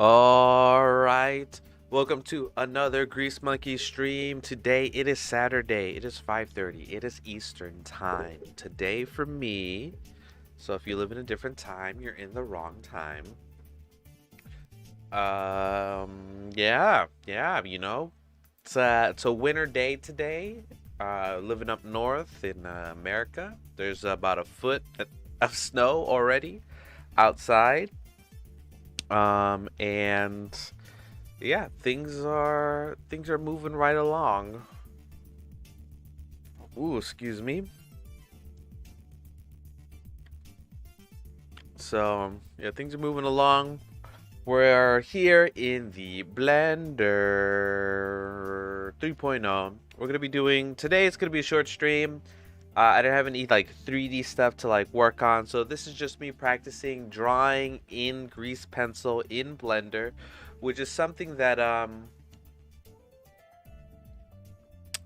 All right. Welcome to another Grease Monkey stream. Today it is Saturday. It is 5:30. It is Eastern time. Today for me. So if you live in a different time, you're in the wrong time. Yeah, it's a winter day today. Living up north in America. There's about a foot of snow already outside. And yeah, things are moving right along. Ooh, excuse me. So yeah, things are moving along. We're here in the Blender 3.0. We're gonna be doing today. It's gonna be a short stream. I don't have any like 3D stuff to like work on, so this is just me practicing drawing in grease pencil in Blender, which is something that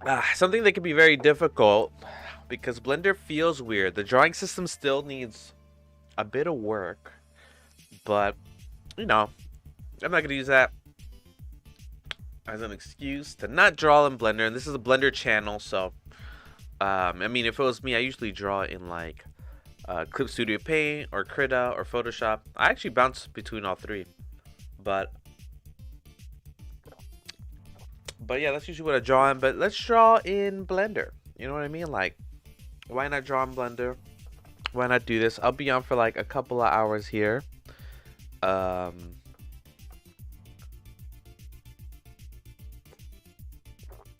can be very difficult because Blender feels weird. The drawing system still needs a bit of work, but you know, I'm not gonna use that as an excuse to not draw in Blender. And this is a Blender channel, so I mean, if it was me, I usually draw in like Clip Studio Paint or Krita or Photoshop. I actually bounce between all three, but yeah, that's usually what I draw in. But let's draw in Blender. You know what I mean? Like, why not draw in Blender? Why not do this? I'll be on for like a couple of hours here.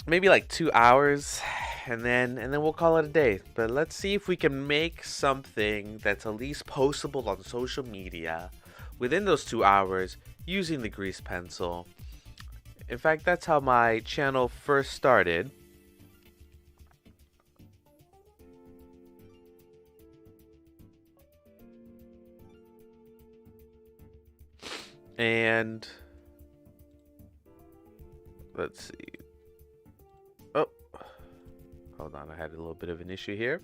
Maybe like 2 hours, and then we'll call it a day. But let's see if we can make something that's at least postable on social media within those 2 hours using the grease pencil. In fact, that's how my channel first started. And let's see. Oh, hold on. I had a little bit of an issue here.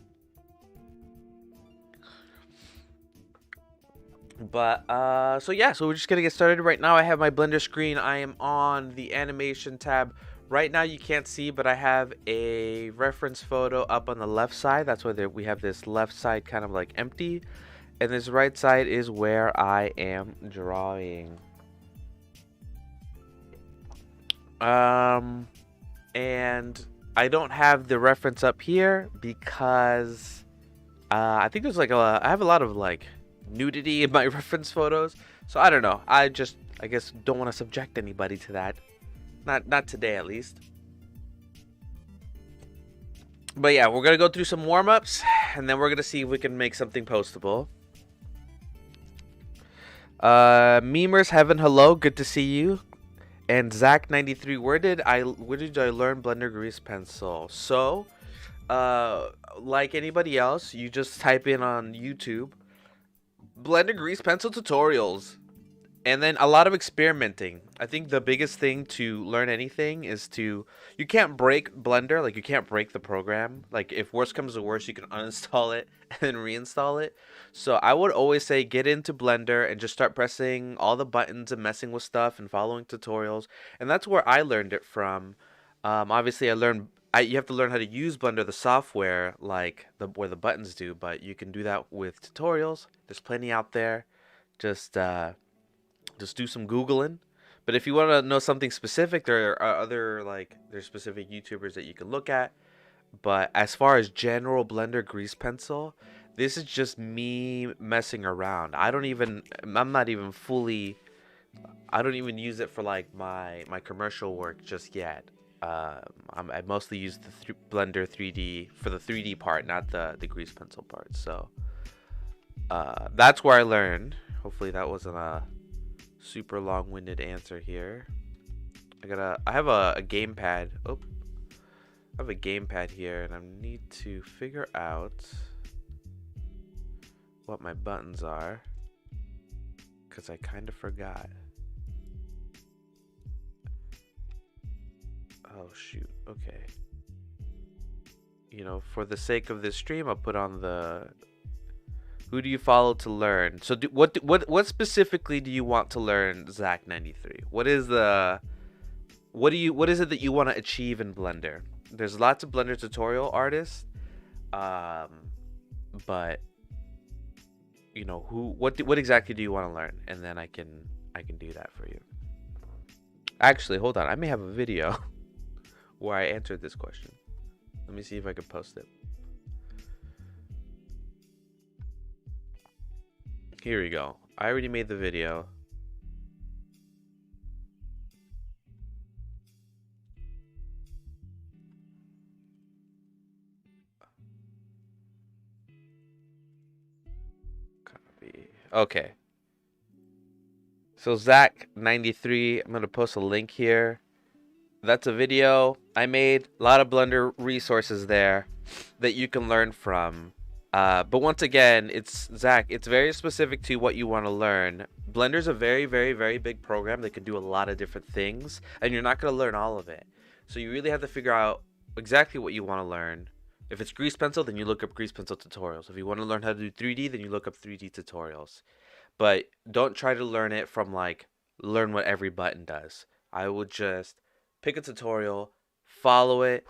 But so yeah, so we're just gonna get started right now. I have my Blender screen. I am on the animation tab. Right now you can't see, but I have a reference photo up on the left side. That's why we have this left side kind of like empty, and this right side is where I am drawing. And I don't have the reference up here because I think there's like I have a lot of like nudity in my reference photos, so I don't know. I guess don't want to subject anybody to that. Not today at least. But yeah, we're gonna go through some warm-ups, and then we're gonna see if we can make something postable. Memers Heaven, hello, good to see you. And Zach93, where did I learn Blender Grease Pencil? So, like anybody else, you just type in on YouTube Blender Grease Pencil tutorials, and then a lot of experimenting. I think the biggest thing to learn anything is you can't break Blender, like you can't break the program. Like if worst comes to worst, you can uninstall it and then reinstall it. So I would always say get into Blender and just start pressing all the buttons and messing with stuff and following tutorials. And that's where I learned it from. Obviously, you have to learn how to use Blender, the software, like where the buttons do, but you can do that with tutorials. There's plenty out there. Just do some Googling. But if you want to know something specific, there are other there's specific YouTubers that you can look at. But as far as general Blender grease pencil, this is just me messing around. I'm not even fully, I don't even use it for like my commercial work just yet. I mostly use the Blender 3D for the 3D part, not the grease pencil part. So that's where I learned. Hopefully that wasn't a super long-winded answer here. I have a gamepad. Oh, I have a gamepad here, and I need to figure out what my buttons are because I kind of forgot. Oh shoot. Okay. For the sake of this stream, I'll put on the Who do you follow to learn? So what specifically do you want to learn, Zach 93? What is it that you want to achieve in Blender? There's lots of Blender tutorial artists, um, but you know what exactly do you want to learn, and then I can do that for you. Actually, hold on. I may have a video where I answered this question. Let me see if I can post it. Here we go. I already made the video. Copy. Okay. So Zach93, I'm gonna post a link here. That's a video I made. A lot of Blender resources there that you can learn from. But once again, it's Zach. It's very specific to what you want to learn. Blender's a very, very, very big program that can do a lot of different things, and you're not gonna learn all of it. So you really have to figure out exactly what you want to learn. If it's grease pencil, then you look up grease pencil tutorials. If you want to learn how to do 3D, then you look up 3D tutorials. But don't try to learn it from like learn what every button does. I would just pick a tutorial, follow it,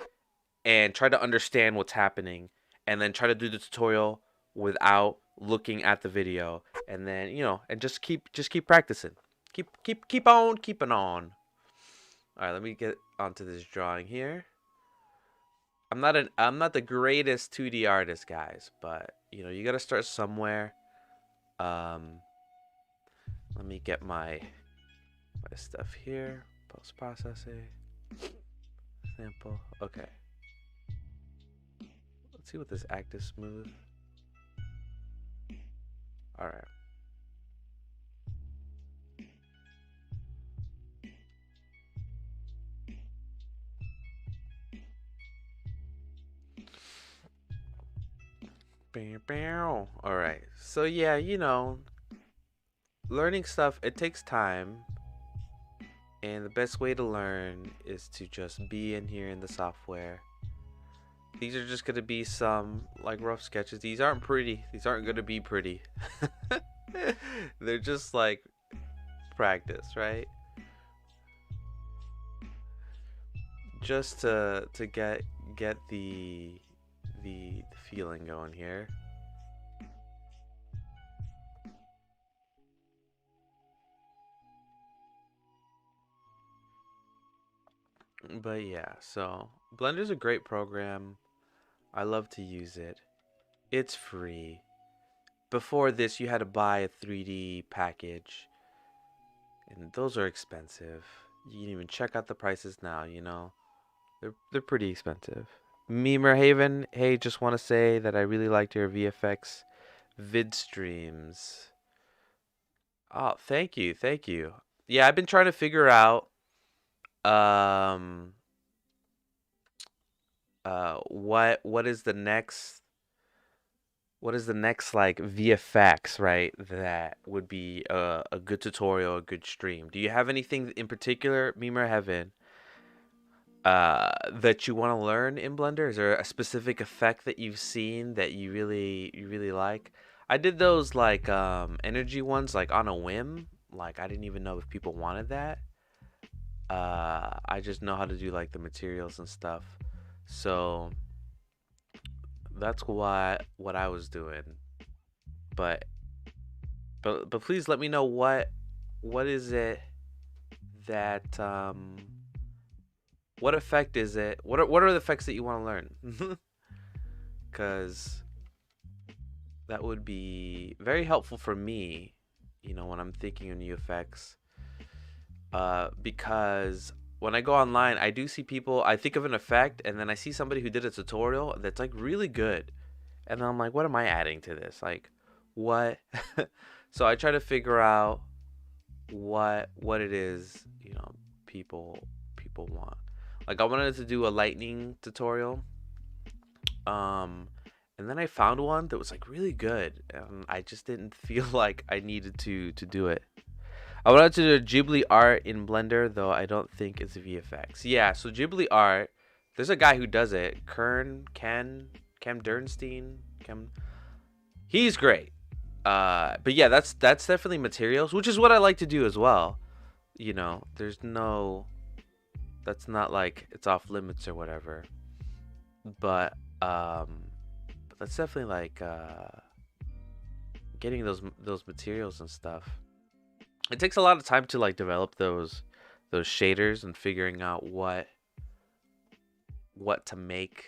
and try to understand what's happening, and then try to do the tutorial without looking at the video, and then and just keep practicing. Keep on keeping on. All right, let me get onto this drawing here. I'm not the greatest 2D artist, guys, but you got to start somewhere. Let me get my stuff here. Post processing. Sample. Okay. Let's see what this active smooth. All right. All right. So yeah, learning stuff, it takes time. And the best way to learn is to just be in here in the software. These are just going to be some like rough sketches. These aren't pretty. These aren't going to be pretty. They're just like practice, right? Just to get the feeling going here. But yeah, so Blender's a great program. I love to use it. It's free. Before this, you had to buy a 3D package, and those are expensive. You can even check out the prices now. They're pretty expensive. Memer Haven, hey, just want to say that I really liked your VFX vid streams. Oh, thank you, thank you. Yeah, I've been trying to figure out what is the next like VFX, right? That would be a good tutorial, a good stream. Do you have anything in particular, Memer Heaven, that you want to learn in Blender? Is there a specific effect that you've seen that you really like? I did those like energy ones like on a whim. Like I didn't even know if people wanted that. I just know how to do like the materials and stuff. So that's what I was doing. But please let me know what is it that what effect is it? What are the effects that you want to learn? Cuz that would be very helpful for me, when I'm thinking of new effects. Because when I go online, I do see people, I think of an effect, and then I see somebody who did a tutorial that's like really good. And then I'm like, what am I adding to this? Like, what? So I try to figure out what it is, people want. Like I wanted to do a lightning tutorial. And then I found one that was like really good, and I just didn't feel like I needed to do it. I wanted to do Ghibli art in Blender, though I don't think it's VFX. Yeah, so Ghibli art, there's a guy who does it. Cam Dernstein. He's great. But yeah, that's definitely materials, which is what I like to do as well. You know, there's no, that's not like it's off limits or whatever. But but that's definitely like getting those materials and stuff. It takes a lot of time to like develop those shaders and figuring out what to make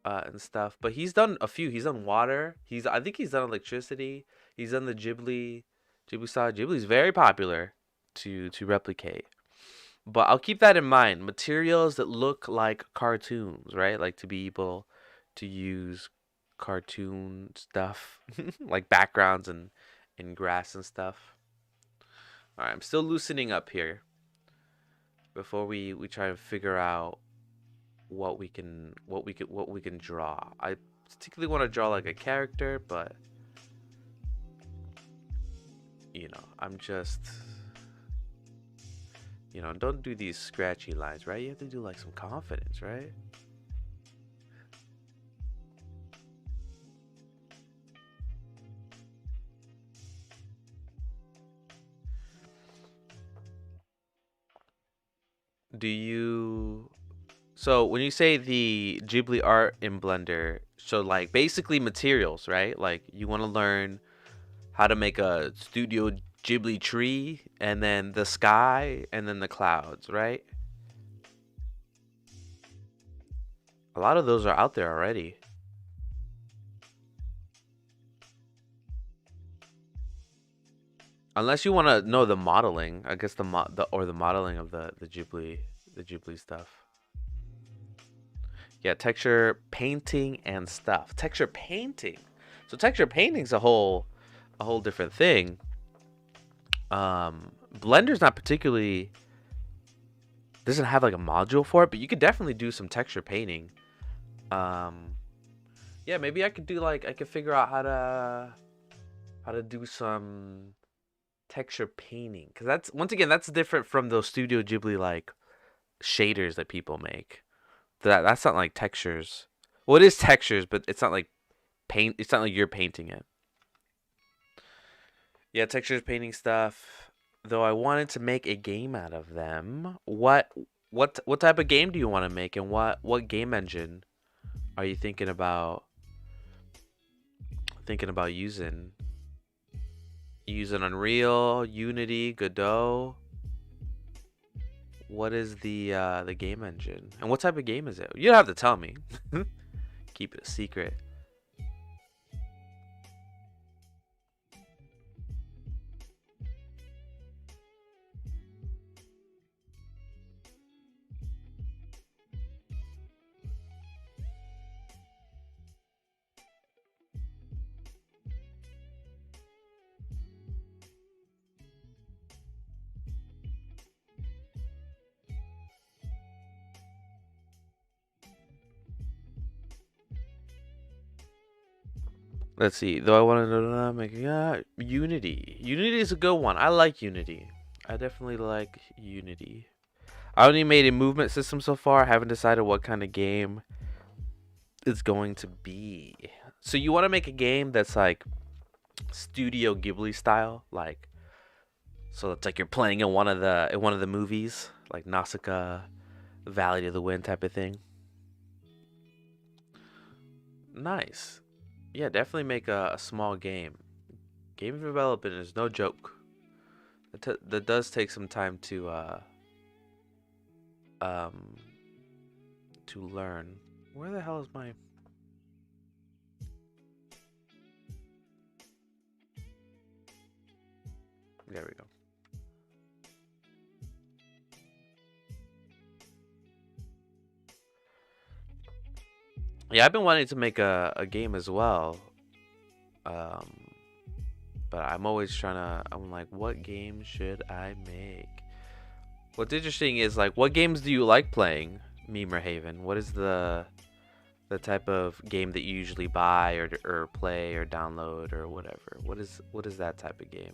and stuff. But he's done a few. He's done water. I think he's done electricity. He's done the Ghibli style. Ghibli's very popular to replicate. But I'll keep that in mind. Materials that look like cartoons, right? Like to be able to use cartoon stuff like backgrounds and grass and stuff. All right, I'm still loosening up here before we try to figure out what we can draw. I particularly want to draw like a character, but I'm just don't do these scratchy lines, right? You have to do like some confidence, right? Do you So when you say the Ghibli art in Blender, so like basically materials, right? Like you want to learn how to make a Studio Ghibli tree and then the sky and then the clouds, right? A lot of those are out there already. Unless you want to know the modeling, I guess the modeling of the Ghibli stuff. Yeah, texture painting and stuff. Texture painting. So texture painting's a whole different thing. Blender's not particularly doesn't have like a module for it, but you could definitely do some texture painting. Um, yeah, maybe I could figure out how to do some texture painting because that's once again that's different from those Studio Ghibli like shaders that people make. That's not like textures. Well, it is textures, but it's not like paint. It's not like you're painting it. Yeah, textures, painting stuff. Though I wanted to make a game out of them. What type of game do you want to make, and what game engine are you thinking about using? Using Unreal, Unity, Godot. What is the game engine, and what type of game is it? You don't have to tell me. Keep it a secret. Let's see. Though I want to know, make Unity. Unity is a good one. I like Unity. I definitely like Unity. I only made a movement system so far. I haven't decided what kind of game it's going to be. So you want to make a game that's like Studio Ghibli style, like so it's like you're playing in one of the movies, like Nausicaa, Valley of the Wind type of thing. Nice. Yeah, definitely make a small game. Game development is no joke. That does take some time um to learn. Where the hell is my? There we go. Yeah, I've been wanting to make a game as well. Um, but I'm always trying to. I'm like, what game should I make? What's interesting is like, what games do you like playing, Meme or Haven? What is the type of game that you usually buy or play or download or whatever? What is that type of game?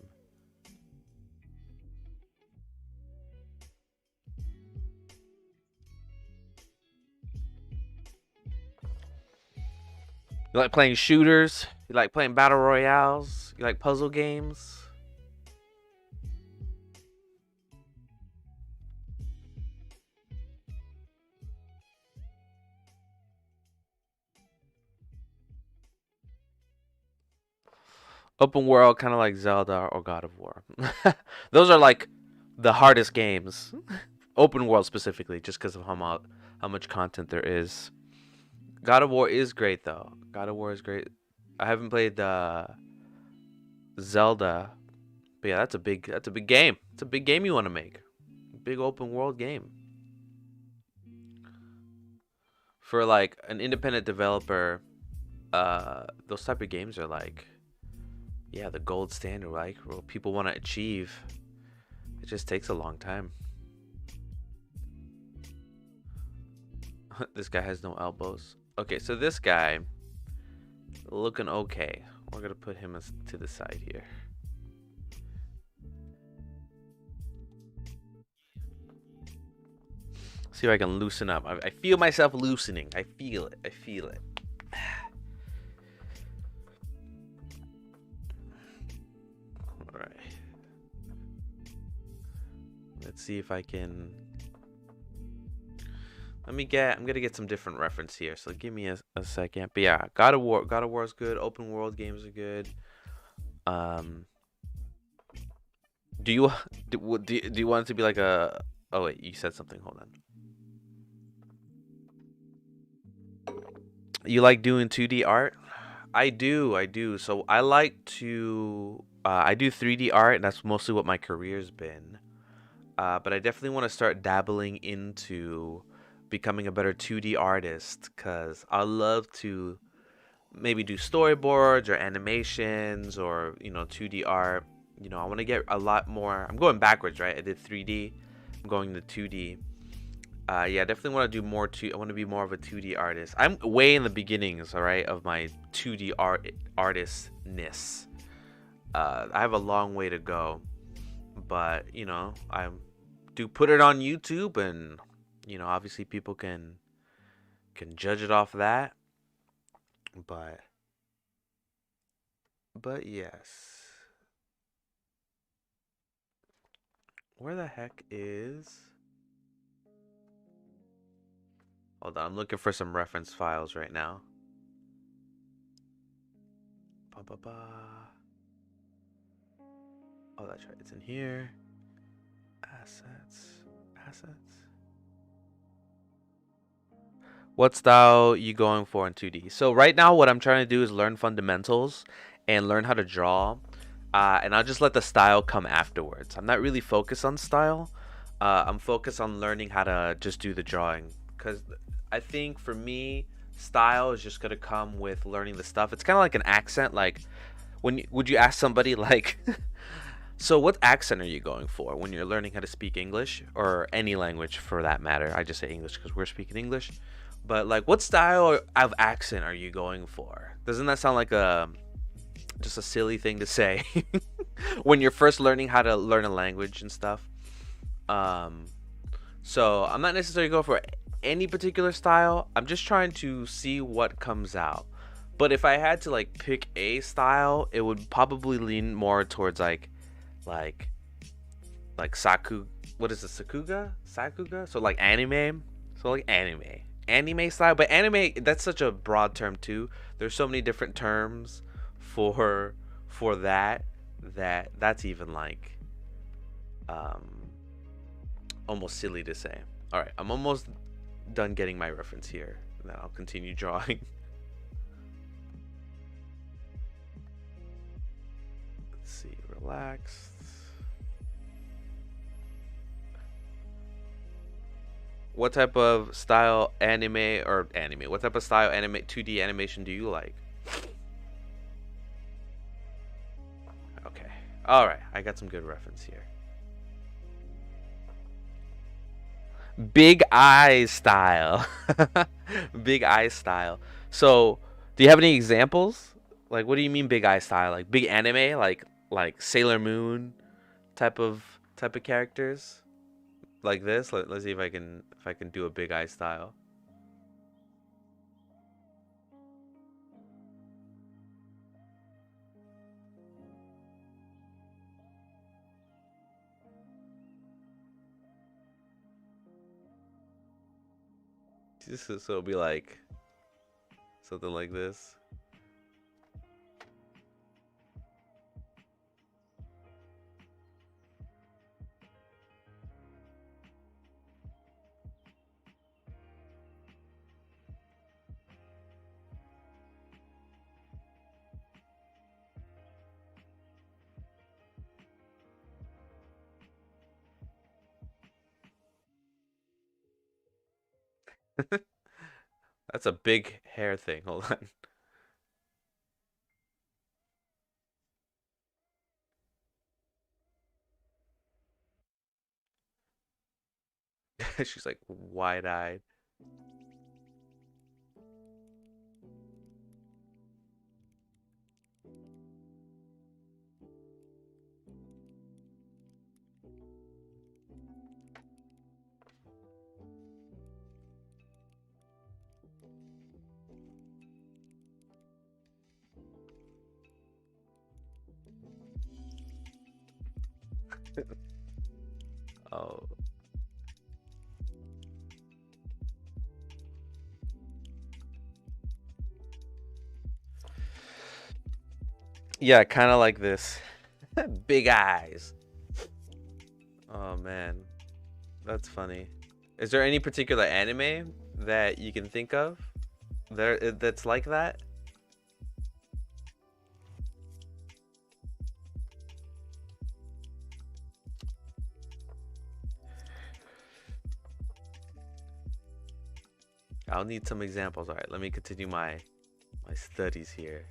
You like playing shooters? You like playing battle royales? You like puzzle games? Open world, kind of like Zelda or God of War. Those are like the hardest games. Open world specifically, just because of how much content there is. God of War is great though. God of War is great. I haven't played Zelda, but yeah, that's a big game. It's a big game you want to make. Big open world game. For like an independent developer, those type of games are like, yeah, the gold standard, like what people want to achieve. It just takes a long time. This guy has no elbows. Okay, so this guy looking okay. We're gonna put him to the side here. See if I can loosen up. I feel myself loosening. I feel it. I feel it. All right. Let's see if I can. I'm gonna get some different reference here. So give me a second. But yeah, God of War is good. Open world games are good. Do you do you want it to be like a? Oh wait, you said something. Hold on. You like doing 2D art? I do, I do. So I like to I do 3D art, and that's mostly what my career's been. But I definitely want to start dabbling into becoming a better 2D artist because I love to maybe do storyboards or animations or 2D art. I want to get a lot more. I'm going backwards, right? I did 3D. I'm going to 2D. Yeah, I definitely want to do more. I want to be more of a 2D artist. I'm way in the beginnings, all right, of my 2D artistness. I have a long way to go, but I do put it on YouTube, and obviously people can judge it off that. But yes. Where the heck is? Hold on, I'm looking for some reference files right now. Ba ba ba. Oh, that's right. It's in here. Assets. What style you going for in 2D? So right now, what I'm trying to do is learn fundamentals and learn how to draw. And I'll just let the style come afterwards. I'm not really focused on style. I'm focused on learning how to just do the drawing. Because I think for me, style is just going to come with learning the stuff. It's kind of like an accent. Like, would you ask somebody like, so what accent are you going for when you're learning how to speak English or any language for that matter? I just say English because we're speaking English. But like, what style of accent are you going for? Doesn't that sound like just a silly thing to say when you're first learning how to learn a language and stuff? So I'm not necessarily going for any particular style. I'm just trying to see what comes out. But if I had to like pick a style, it would probably lean more towards like saku. What is it? Sakuga. So like anime. So like anime style. But anime, that's such a broad term too. There's so many different terms for that's even like almost silly to say. All right, I'm almost done getting my reference here, and then I'll continue drawing. Let's see, relaxed. What type of style What type of style 2D animation do you like? Okay. All right, I got some good reference here. Big eye style. Big eye style. So, do you have any examples? Like, what do you mean big eye style? Like big anime, like Sailor Moon type of characters, like this. Let's see if I can do a big eye style. So it'll be like something like this. That's a big hair thing. Hold on. She's like wide-eyed. Oh. Yeah, kind of like this. Big eyes. Oh man, that's funny. Is there any particular anime that you can think of that's like that? I'll need some examples. All right, let me continue my studies here.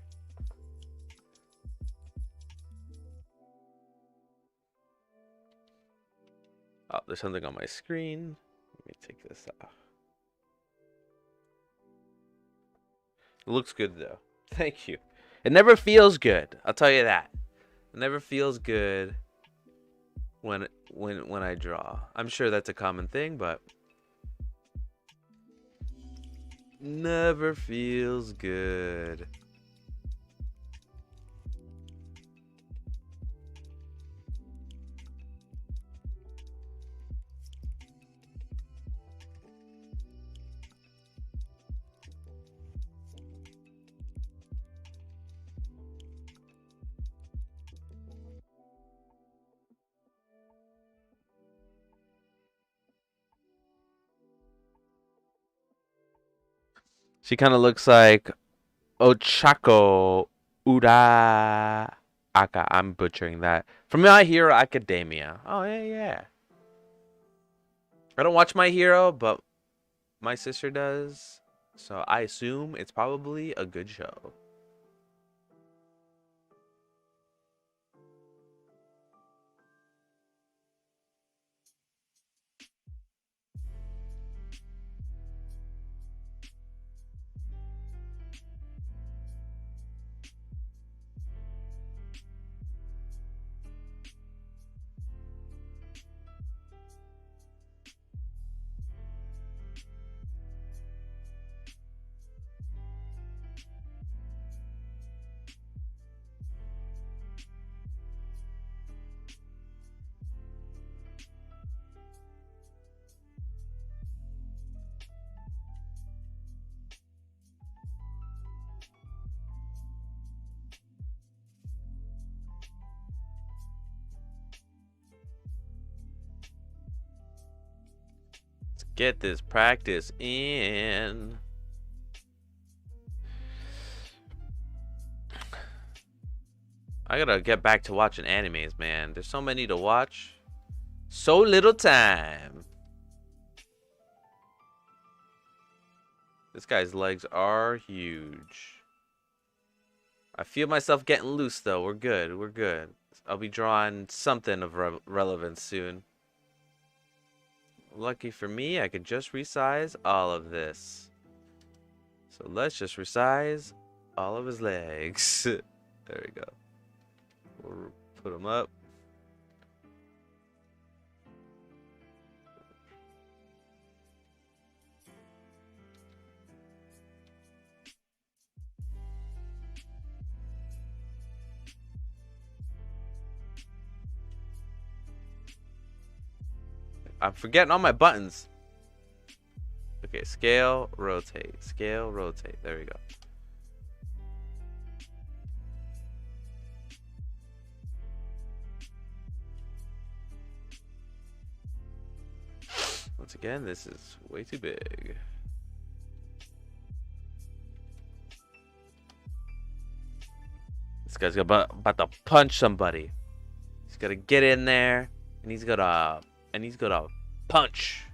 Oh, there's something on my screen. Let me take this off. It looks good though. Thank you. It never feels good. I'll tell you that. It never feels good when I draw. I'm sure that's a common thing, but never feels good. She kind of looks like Ochako Ura Aka. I'm butchering that. From My Hero Academia. Oh, yeah, yeah. I don't watch My Hero, but my sister does. So I assume it's probably a good show. Let's get this practice in. I gotta get back to watching animes, man. There's so many to watch. So little time. This guy's legs are huge. I feel myself getting loose, though. We're good. We're good. I'll be drawing something of relevance soon. Lucky for me, I could just resize all of this. So let's just resize all of his legs. There we go. We'll put him up. I'm forgetting all my buttons. Okay, Scale, rotate. Scale, rotate. There we go. Once again, this is way too big. This guy's about to punch somebody. He's gonna get in there, and he's gonna punch.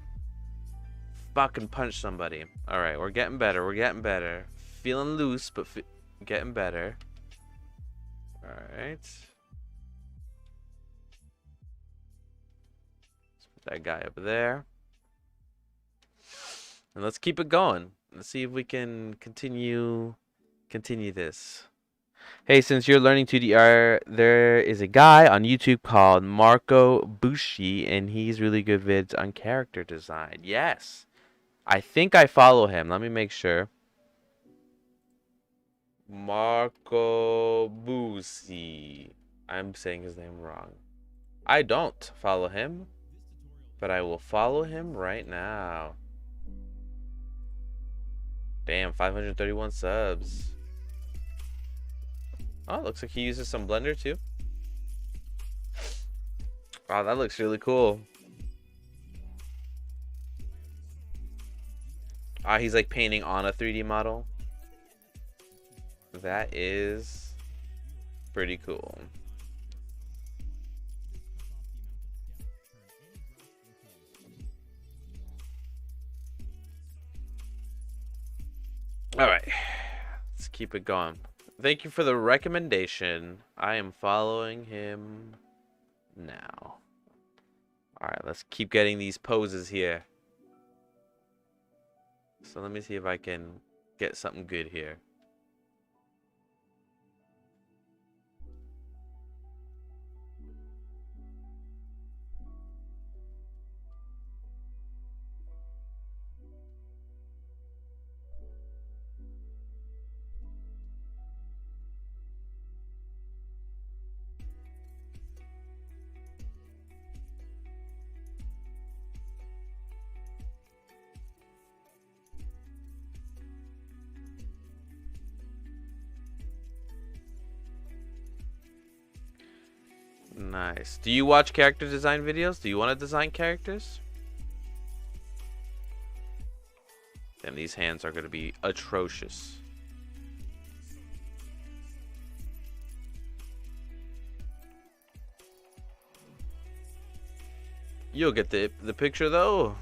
Fucking punch somebody. All right, we're getting better. We're getting better. Feeling loose, but getting better. All right. Let's put that guy up there. And let's keep it going. Let's see if we can continue this. Hey, since you're learning 2DR, there is a guy on YouTube called Marco Bushi, and he's really good vids on character design. Yes. I think I follow him. Let me make sure. Marco Bushi. I'm saying his name wrong. I don't follow him, but I will follow him right now. Damn, 531 subs. Oh, looks like he uses some Blender too. Wow, that looks really cool. Ah, he's like painting on a 3D model. That is pretty cool. All right, let's keep it going. Thank you for the recommendation. I am following him now. All right, let's keep getting these poses here. So let me see if I can get something good here. Nice. Do you watch character design videos? Do you want to design characters? Then these hands are going to be atrocious. You'll get the picture though.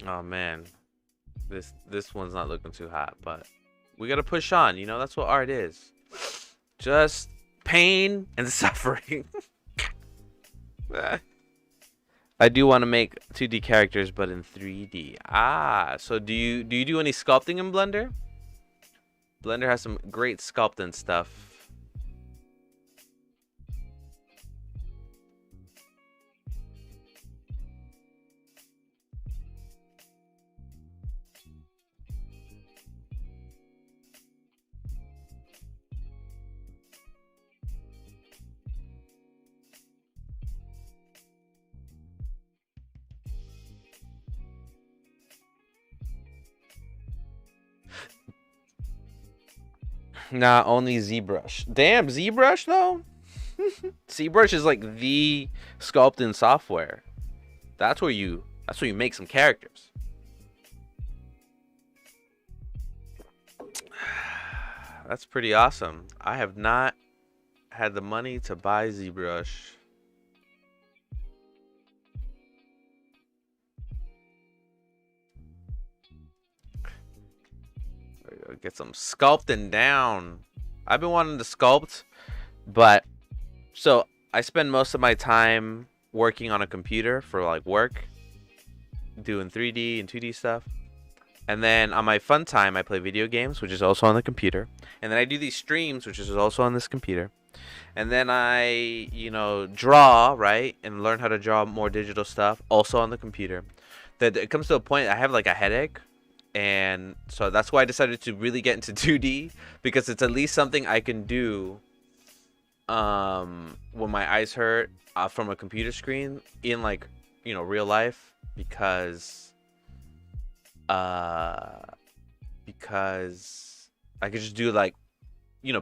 Oh man, this one's not looking too hot, but we gotta push on. You know, that's what art is. Just pain and suffering. I do want to make 2D characters, but in 3D. Ah, so do you do any sculpting in Blender? Blender has some great sculpting stuff. Nah, only ZBrush. Damn, ZBrush though? ZBrush is like the sculpting software. That's where you make some characters. That's pretty awesome. I have not had the money to buy ZBrush. Get some sculpting down. I've been wanting to sculpt, but so I spend most of my time working on a computer for like work, doing 3D and 2D stuff. And then on my fun time, I play video games, which is also on the computer. And then I do these streams, which is also on this computer. And then I, draw, right? And learn how to draw more digital stuff, also on the computer. That it comes to a point I have like a headache. And so that's why I decided to really get into 2D, because it's at least something I can do when my eyes hurt from a computer screen in like, real life, because because I could just do like,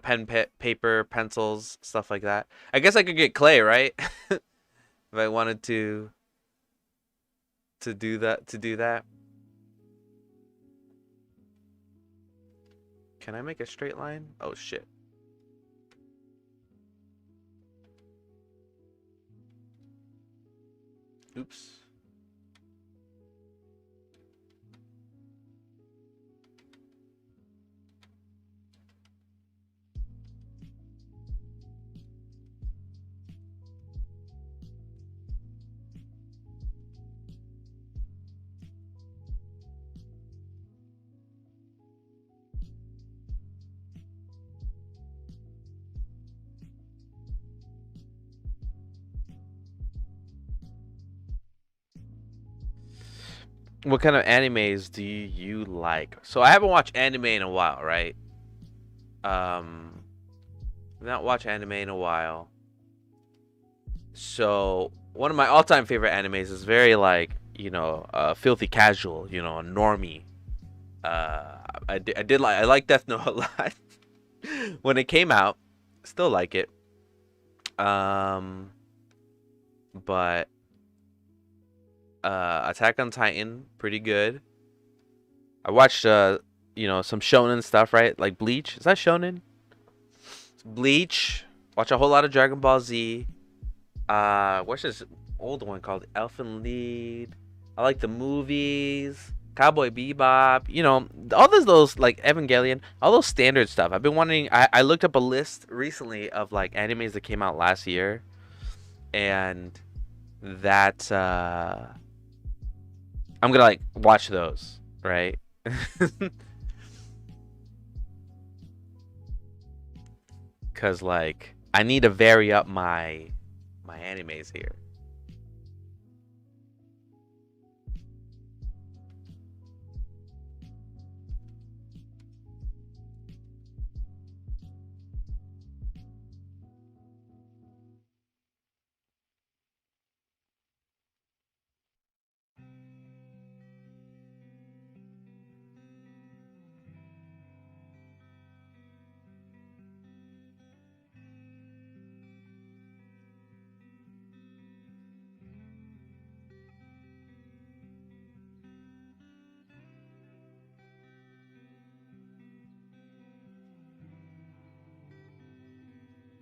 pen, paper, pencils, stuff like that. I guess I could get clay, right? If I wanted to do that. Can I make a straight line? Oh shit. Oops. What kind of animes do you like? So I haven't watched anime in a while, right? I've not watched anime in a while. So one of my all-time favorite animes is very like, filthy casual, a normie. I like Death Note a lot when it came out. Still like it. But Attack on Titan, pretty good. I watched some shonen stuff, right? Like Bleach. Is that shonen? It's Bleach. Watch a whole lot of Dragon Ball Z. What's this old one called? Elfen Lied. I like the movies. Cowboy Bebop. All those like Evangelion. All those standard stuff. I've been wanting. I looked up a list recently of like animes that came out last year, and that I'm gonna like watch those, right? Cause like I need to vary up my animes here.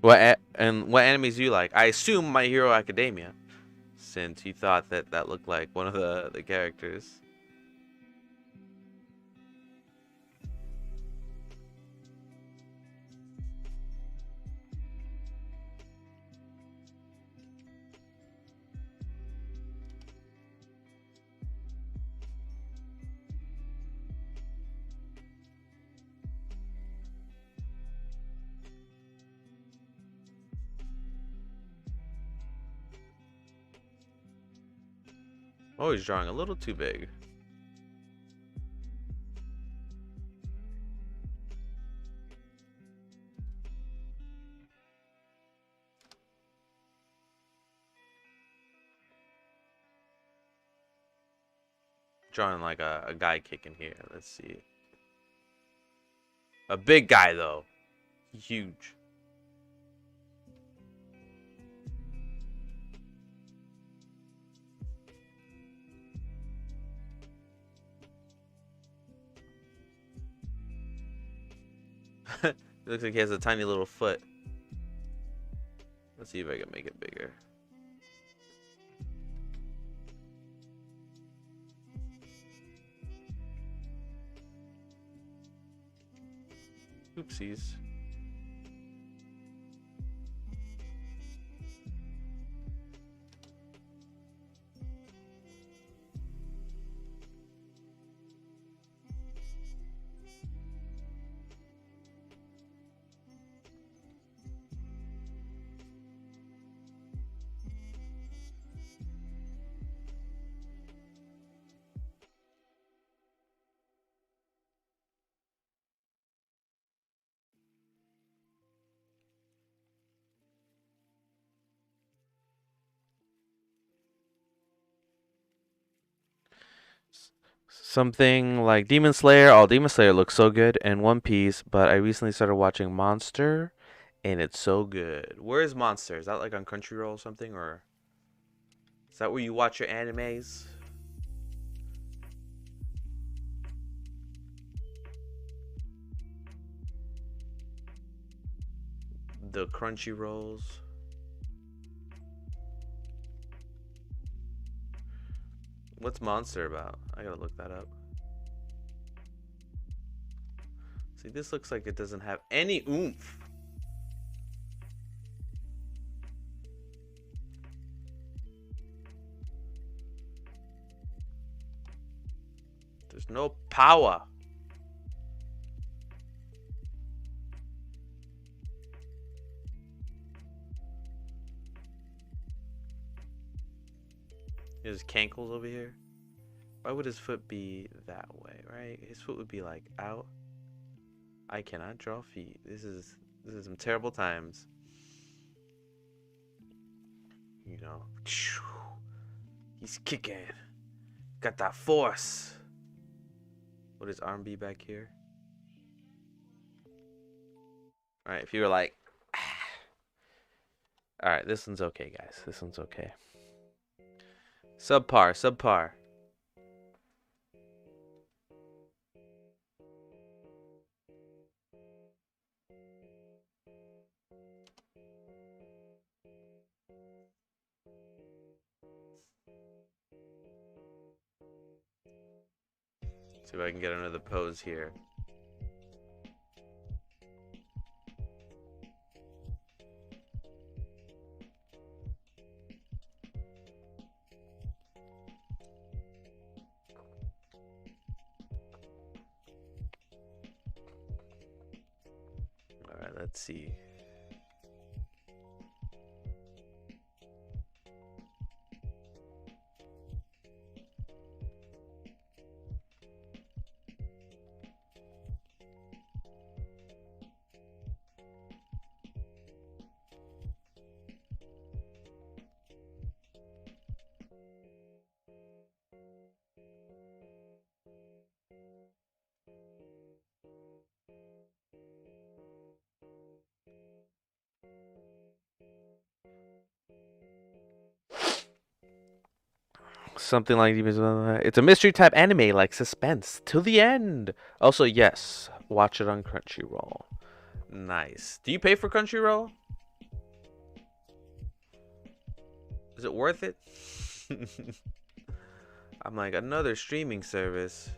What animes do you like? I assume My Hero Academia, since you thought that looked like one of the characters. Oh, he's drawing a little too big. Drawing like a guy kicking here. Let's see. A big guy though. Huge. It looks like he has a tiny little foot. Let's see if I can make it bigger. Oopsies. Something like Demon Slayer. Oh, Demon Slayer looks so good, and One Piece. But I recently started watching Monster, and it's so good. Where is Monster? Is that like on Crunchyroll or something, or is that where you watch your animes? The Crunchyrolls. What's Monster about? I gotta look that up. See, this looks like it doesn't have any oomph. There's no power. There's cankles over here. Why would his foot be that way, right? His foot would be like out. I cannot draw feet. This is some terrible times. You know. He's kicking. Got that force. Would his arm be back here? Alright, if you were like Alright, this one's okay, guys. This one's okay. Subpar. See if I can get another pose here. Alright, let's see. Something like it's a mystery type anime, like suspense till the end. Also, yes, watch it on Crunchyroll. Nice. Do you pay for Crunchyroll? Is it worth it? I'm like, another streaming service.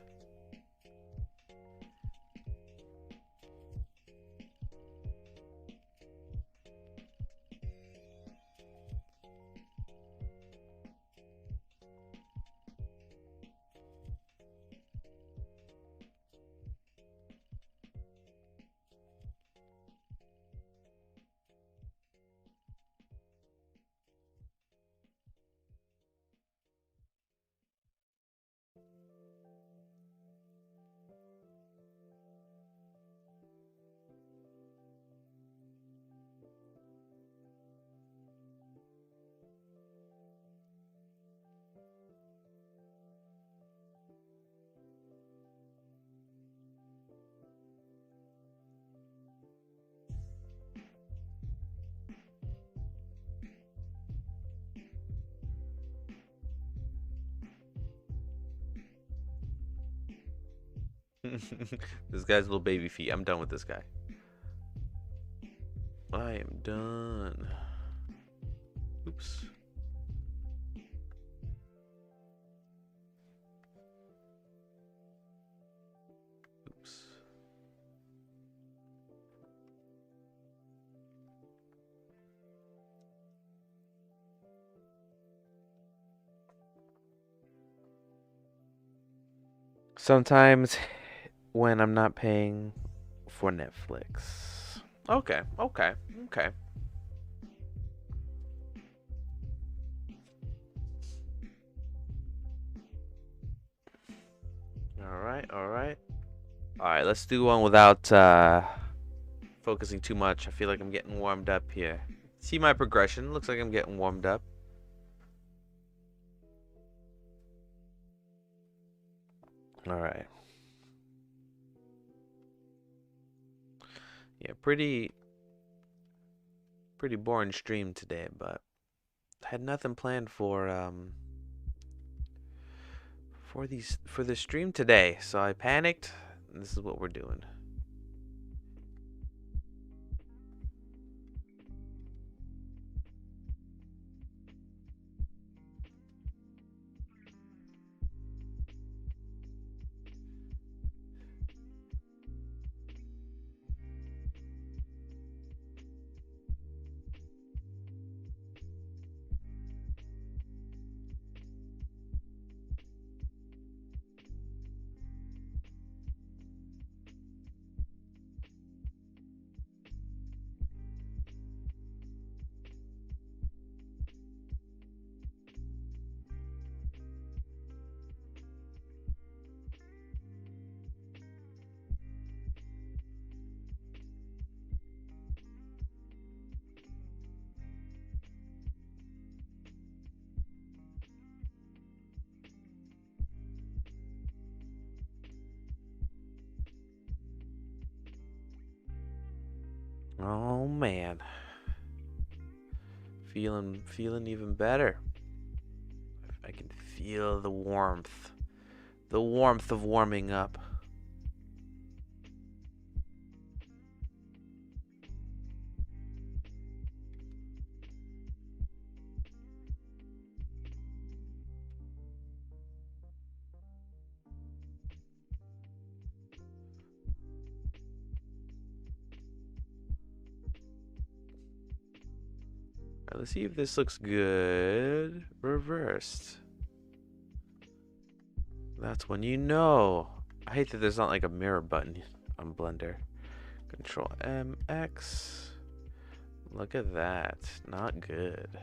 This guy's little baby feet. I'm done with this guy. I am done. Oops. Oops. Sometimes when I'm not paying for Netflix. Okay, okay, okay. Alright, alright. Alright, let's do one without focusing too much. I feel like I'm getting warmed up here. See my progression? Looks like I'm getting warmed up. Alright. Yeah, pretty boring stream today, but I had nothing planned for the stream today, so I panicked, and this is what we're doing. Oh man. Feeling even better. I can feel the warmth. The warmth of warming up. Right, let's see if this looks good. Reversed. That's when you know. I hate that there's not like a mirror button on Blender. Control MX. Look at that. Not good.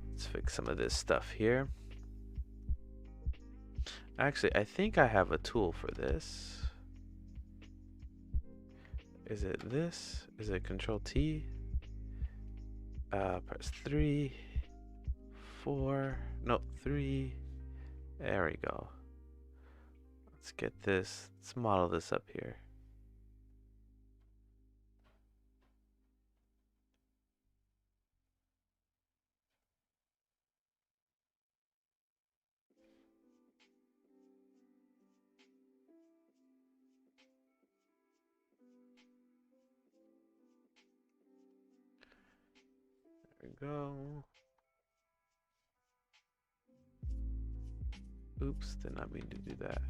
Let's fix some of this stuff here. Actually, I think I have a tool for this. Is it this? Is it Control T? Press 3, 4, no, 3. There we go. Let's get this. Let's model this up here. There we go. Oops, did not mean to do that.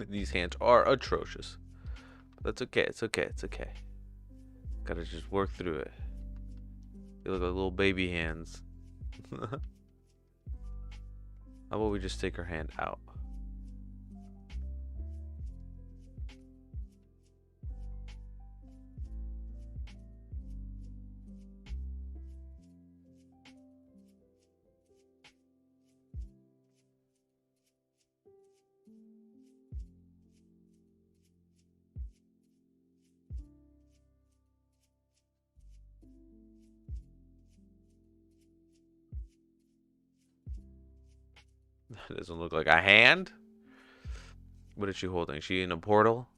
These hands are atrocious. But that's okay. It's okay. It's okay. Gotta just work through it. They look like little baby hands. How about we just take her hand out? That doesn't look like a hand. What is she holding? Is she in a portal?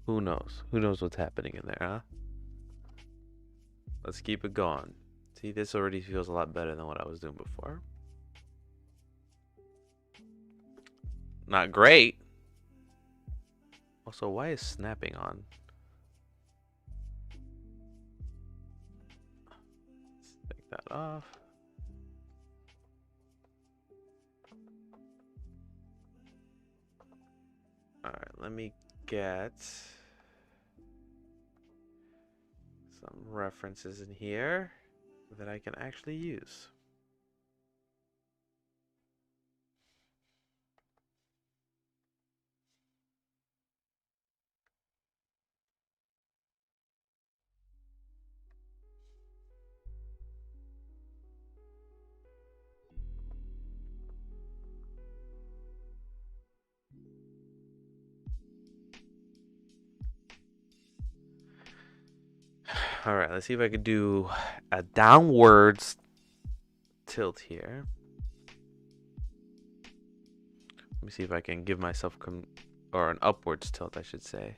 Who knows? Who knows what's happening in there, huh? Let's keep it going. See, this already feels a lot better than what I was doing before. Not great. Also, why is snapping on? Let's take that off. Alright, let me get some references in here that I can actually use. Alright, let's see if I could do a downwards tilt here. Let me see if I can give myself or an upwards tilt, I should say.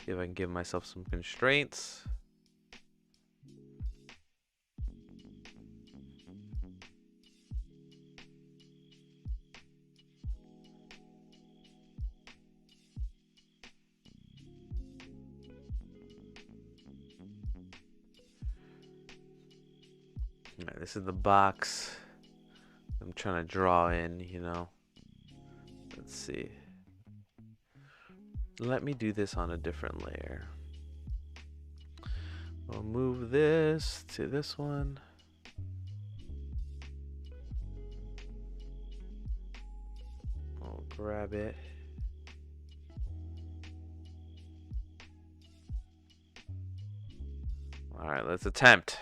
See if I can give myself some constraints. Alright, this is the box I'm trying to draw in, you know. Let's see. Let me do this on a different layer. We'll move this to this one. I'll grab it. Alright, let's attempt.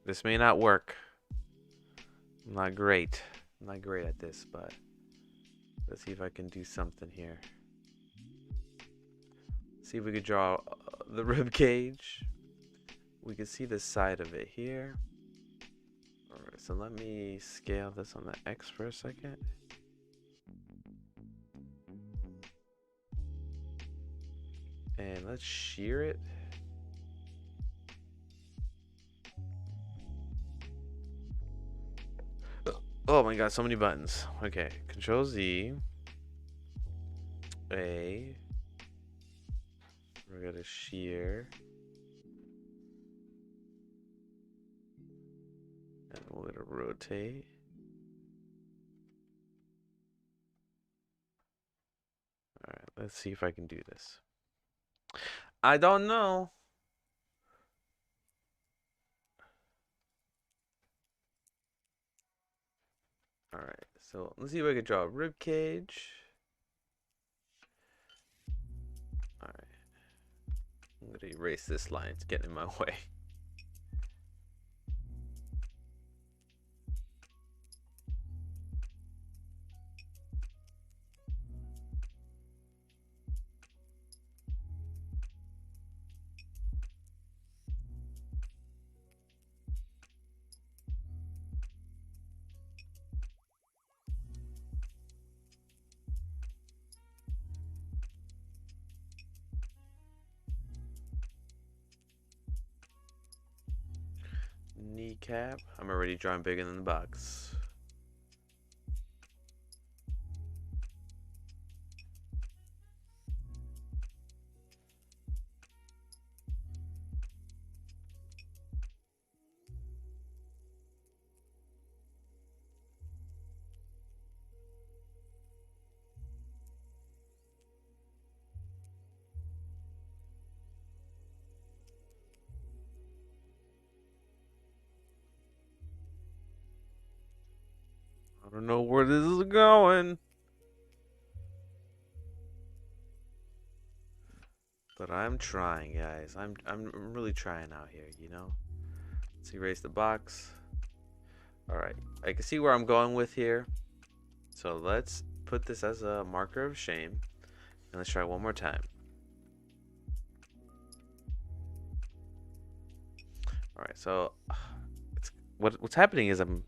This may not work. I'm not great. I'm not great at this, but let's see if I can do something here. See if we could draw the rib cage. We can see the side of it here. Alright, so let me scale this on the X for a second. And let's shear it. Oh my god, so many buttons. Okay, Control Z. A. We're gonna shear. And we're gonna rotate. Alright, let's see if I can do this. I don't know. Alright, so let's see if I can draw a rib cage. Alright. I'm gonna erase this line, it's getting in my way. Kneecap. I'm already drawing bigger than the box. don't know where this is going, but I'm trying, guys. I'm really trying out here, you know. Let's erase the box. All right, I can see where I'm going with here. So let's put this as a marker of shame, and let's try one more time. All right, so what's happening is I'm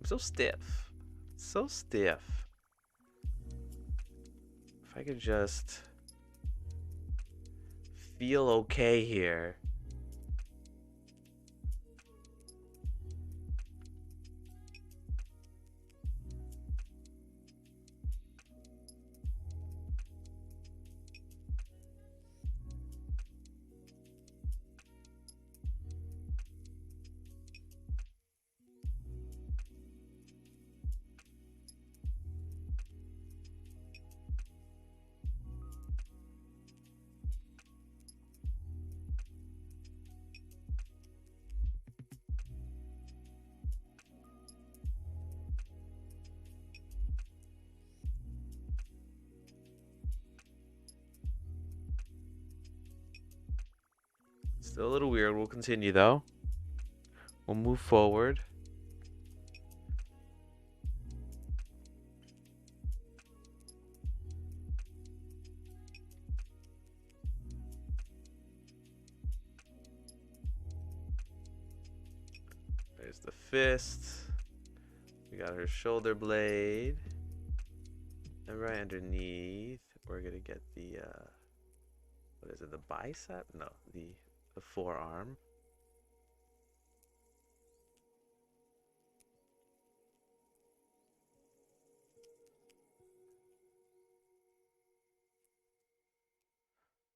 so stiff, so stiff. If I could just feel okay here. Still a little weird. We'll continue though. We'll move forward. There's the fist. We got her shoulder blade. And right underneath, we're gonna get the what is it, the bicep? No, the forearm.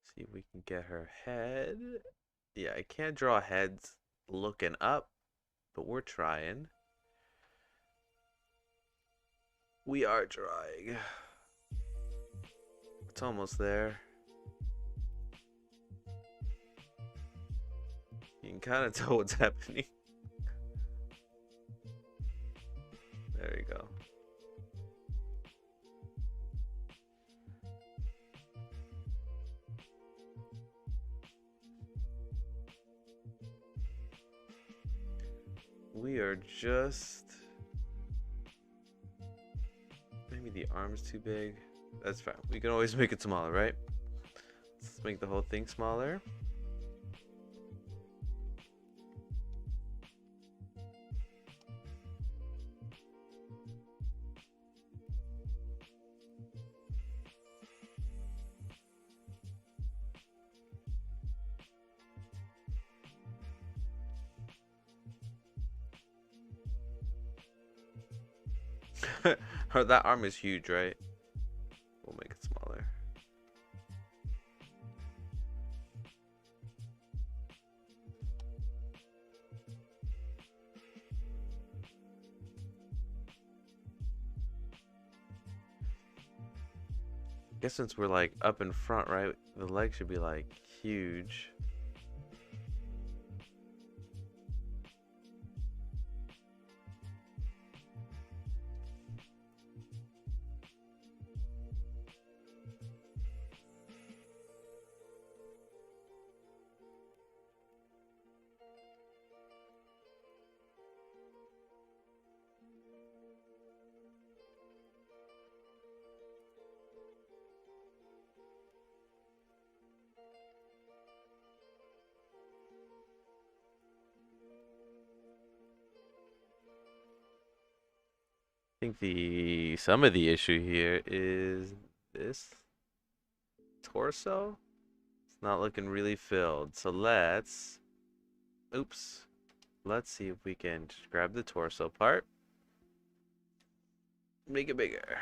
See if we can get her head. Yeah, I can't draw heads looking up, but we're trying. We are trying. It's almost there. You can kind of tell what's happening. There you go. We are just... Maybe the arm's too big. That's fine. We can always make it smaller, right? Let's make the whole thing smaller. That arm is huge, right? We'll make it smaller. I guess since we're like up in front, right? The leg should be like huge. I think some of the issue here is this torso. It's not looking really filled. So let's see if we can just grab the torso part. Make it bigger.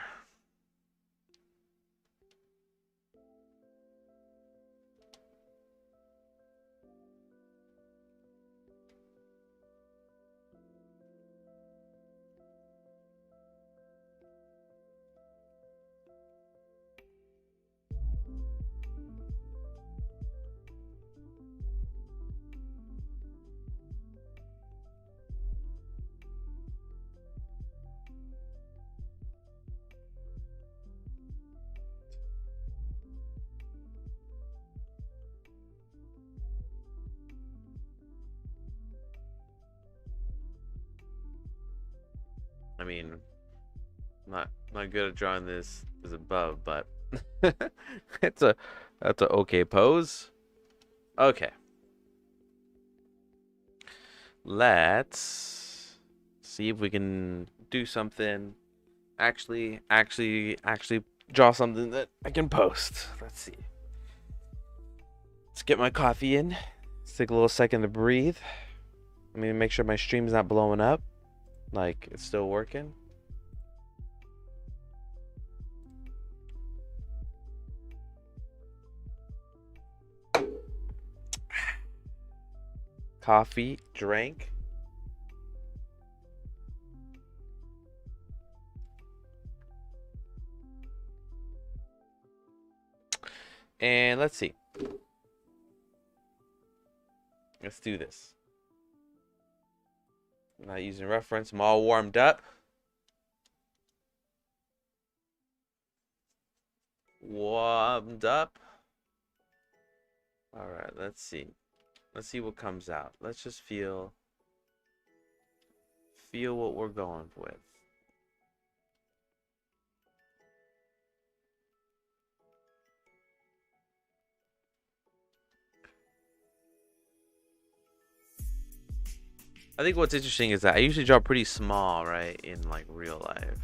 I mean, not good at drawing this as above, but it's a that's a okay pose. Okay, let's see if we can do something. Actually draw something that I can post. Let's see. Let's get my coffee in. Let's take a little second to breathe. Let me make sure my stream's not blowing up. Like it's still working. Coffee, drink. And let's see. Let's do this. I'm not using reference. I'm all warmed up. Warmed up. All right, let's see. Let's see what comes out. Let's just feel what we're going with. I think what's interesting is that I usually draw pretty small, right, in like real life.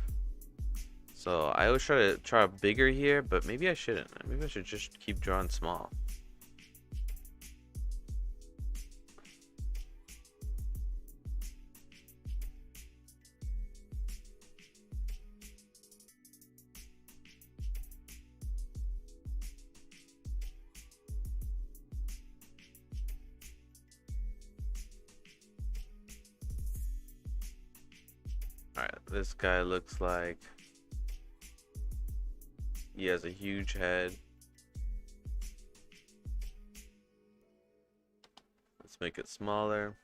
So I always try to draw bigger here, but maybe I shouldn't. Maybe I should just keep drawing small. Alright, this guy looks like he has a huge head. Let's make it smaller.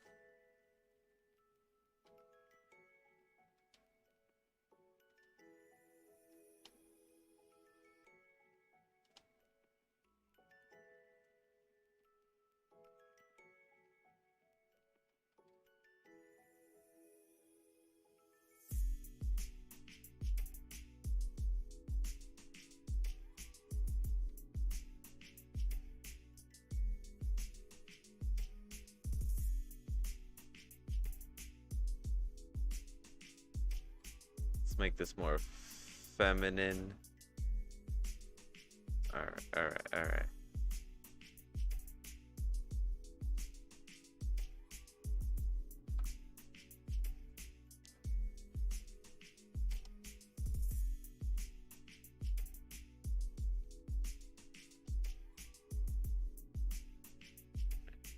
Let's make this more feminine. Alright.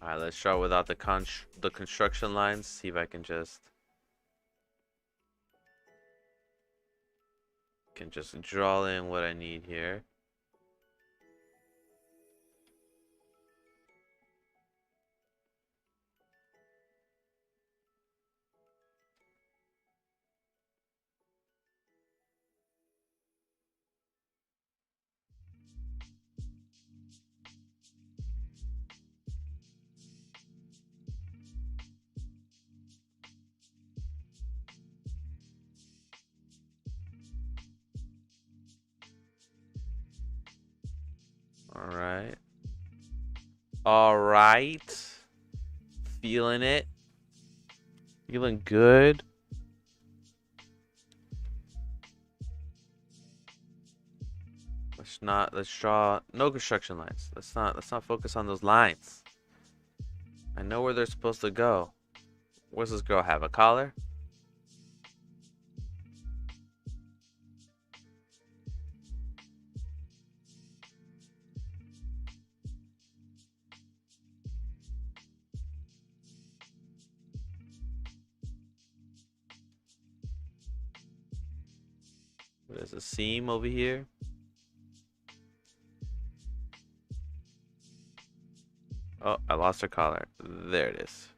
Alright, let's draw without the construction lines. See if I can just draw in what I need here. All right. Feeling it. Feeling good. Let's draw no construction lines. Let's not focus on those lines. I know where they're supposed to go. What's this girl have? A collar? There's a seam over here. Oh, I lost her collar. There it is.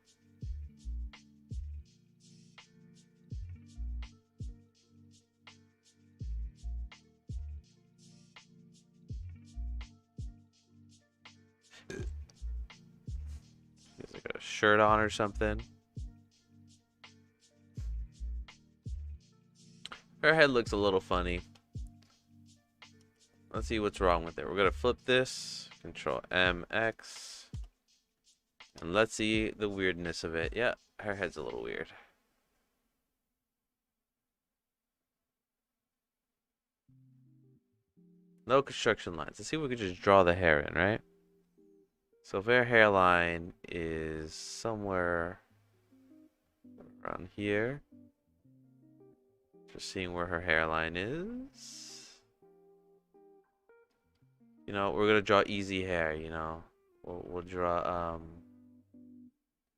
There's like a shirt on or something. Her head looks a little funny. Let's see what's wrong with it. We're gonna flip this. Control MX. And let's see the weirdness of it. Yeah, her head's a little weird. No construction lines. Let's see if we can just draw the hair in, right? So if her hairline is somewhere around here. Just seeing where her hairline is. You know, we're gonna draw easy hair, you know. We'll draw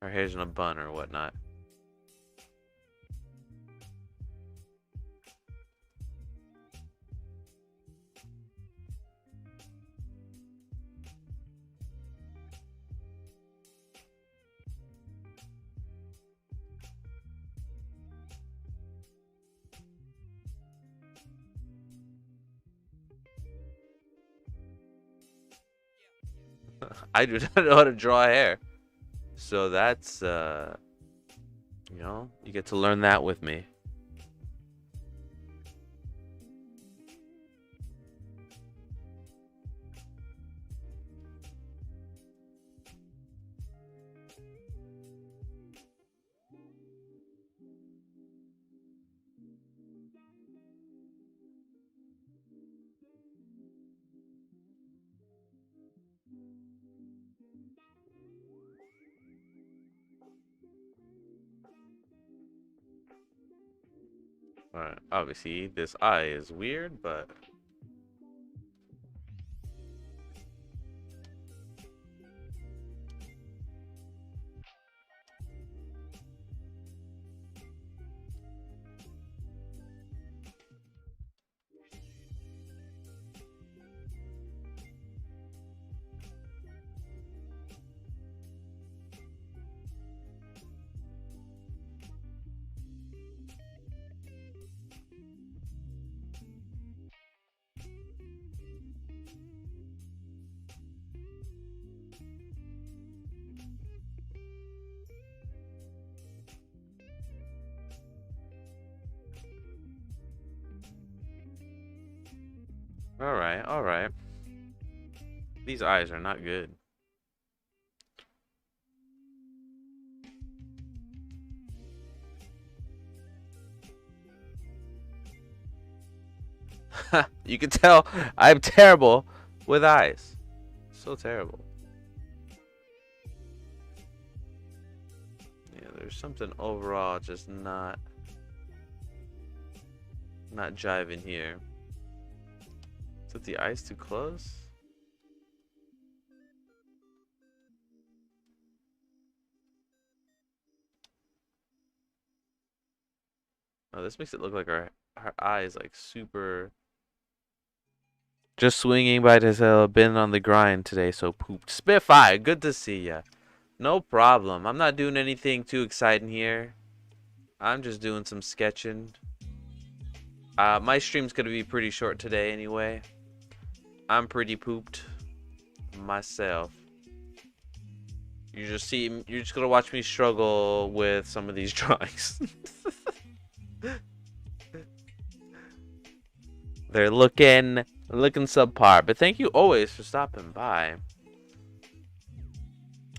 her hair's in a bun or whatnot. I do not know how to draw hair. So that's you know, you get to learn that with me. Alright, obviously this eye is weird, but alright, alright. These eyes are not good. You can tell I'm terrible with eyes. So terrible. Yeah, there's something overall just not jiving here. Is it the eyes too close? Oh, this makes it look like her eyes like super. Just swinging by to been on the grind today, so pooped. Spitfire, good to see ya. No problem. I'm not doing anything too exciting here. I'm just doing some sketching. My stream's gonna be pretty short today anyway. I'm pretty pooped myself. You're just gonna watch me struggle with some of these drawings. They're looking subpar, but thank you always for stopping by.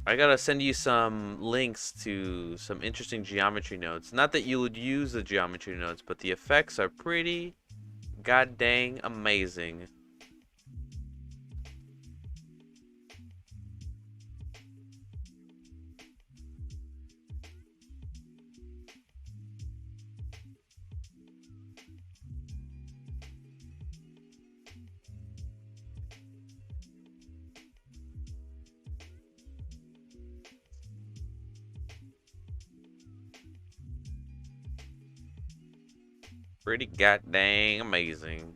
I gotta send you some links to some interesting geometry notes. Not that you would use the geometry notes, but the effects are pretty god dang amazing. Pretty god dang amazing.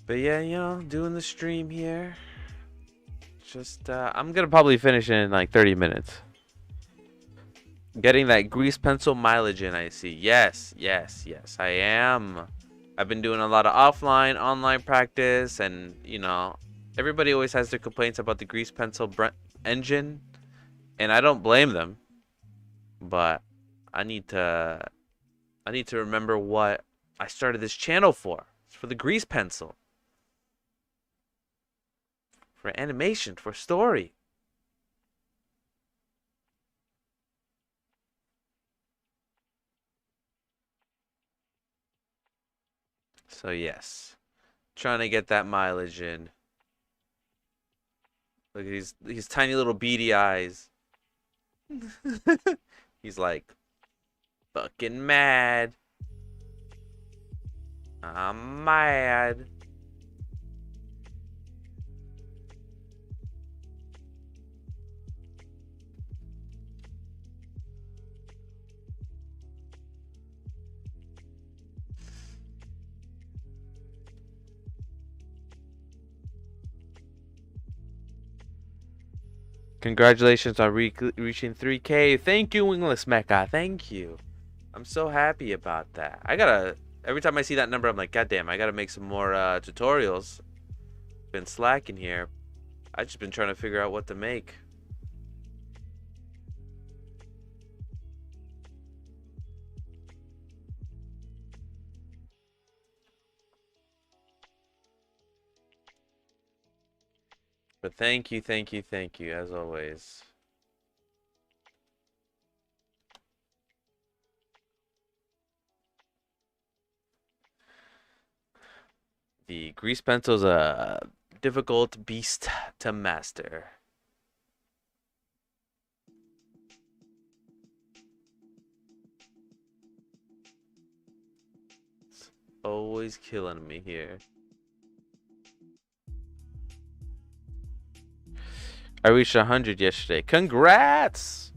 But yeah, doing the stream here. Just I'm gonna probably finish in like 30 minutes. Getting that grease pencil mileage in, I see. Yes, yes, yes, I am. I've been doing a lot of offline, online practice, and everybody always has their complaints about the grease pencil engine, and I don't blame them. But I need to, I need to remember what I started this channel for. It's for the grease pencil, for animation, for story. So yes, trying to get that mileage in. Look at these tiny little beady eyes. He's like fucking mad. I'm mad. Congratulations on reaching 3K. Thank you, Wingless Mecha. Thank you. I'm so happy about that. Every time I see that number, I'm like, God damn, I gotta make some more tutorials. Been slacking here. I just been trying to figure out what to make. But thank you, thank you, thank you, as always. The grease pencil's a difficult beast to master. It's always killing me here. I reached 100 yesterday. Congrats!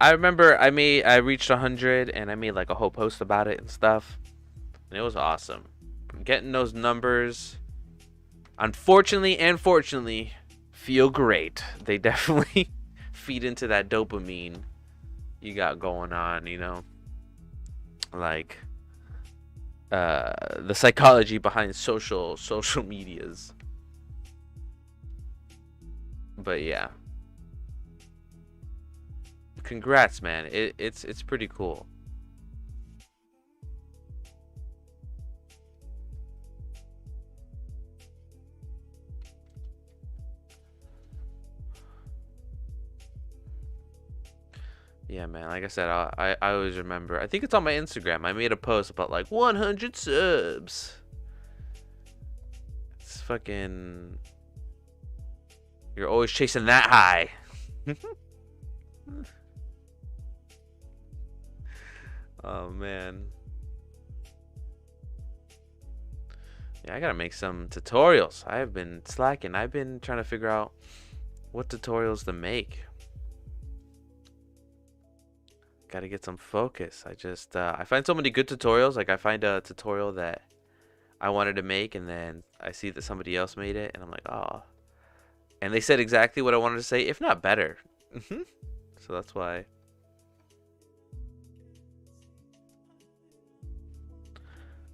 I remember I reached 100 and I made like a whole post about it and stuff. And it was awesome. Getting those numbers, unfortunately and fortunately, feel great. They definitely feed into that dopamine you got going on, like the psychology behind social medias. But yeah, congrats, man. It's pretty cool. Yeah, man. Like I said, I always remember. I think it's on my Instagram. I made a post about like 100 subs. It's fucking. You're always chasing that high. Oh man. Yeah, I gotta make some tutorials. I have been slacking. I've been trying to figure out what tutorials to make. Gotta get some focus. I find so many good tutorials. Like I find a tutorial that I wanted to make and then I see that somebody else made it and I'm like, oh. And they said exactly what I wanted to say, if not better. So that's why.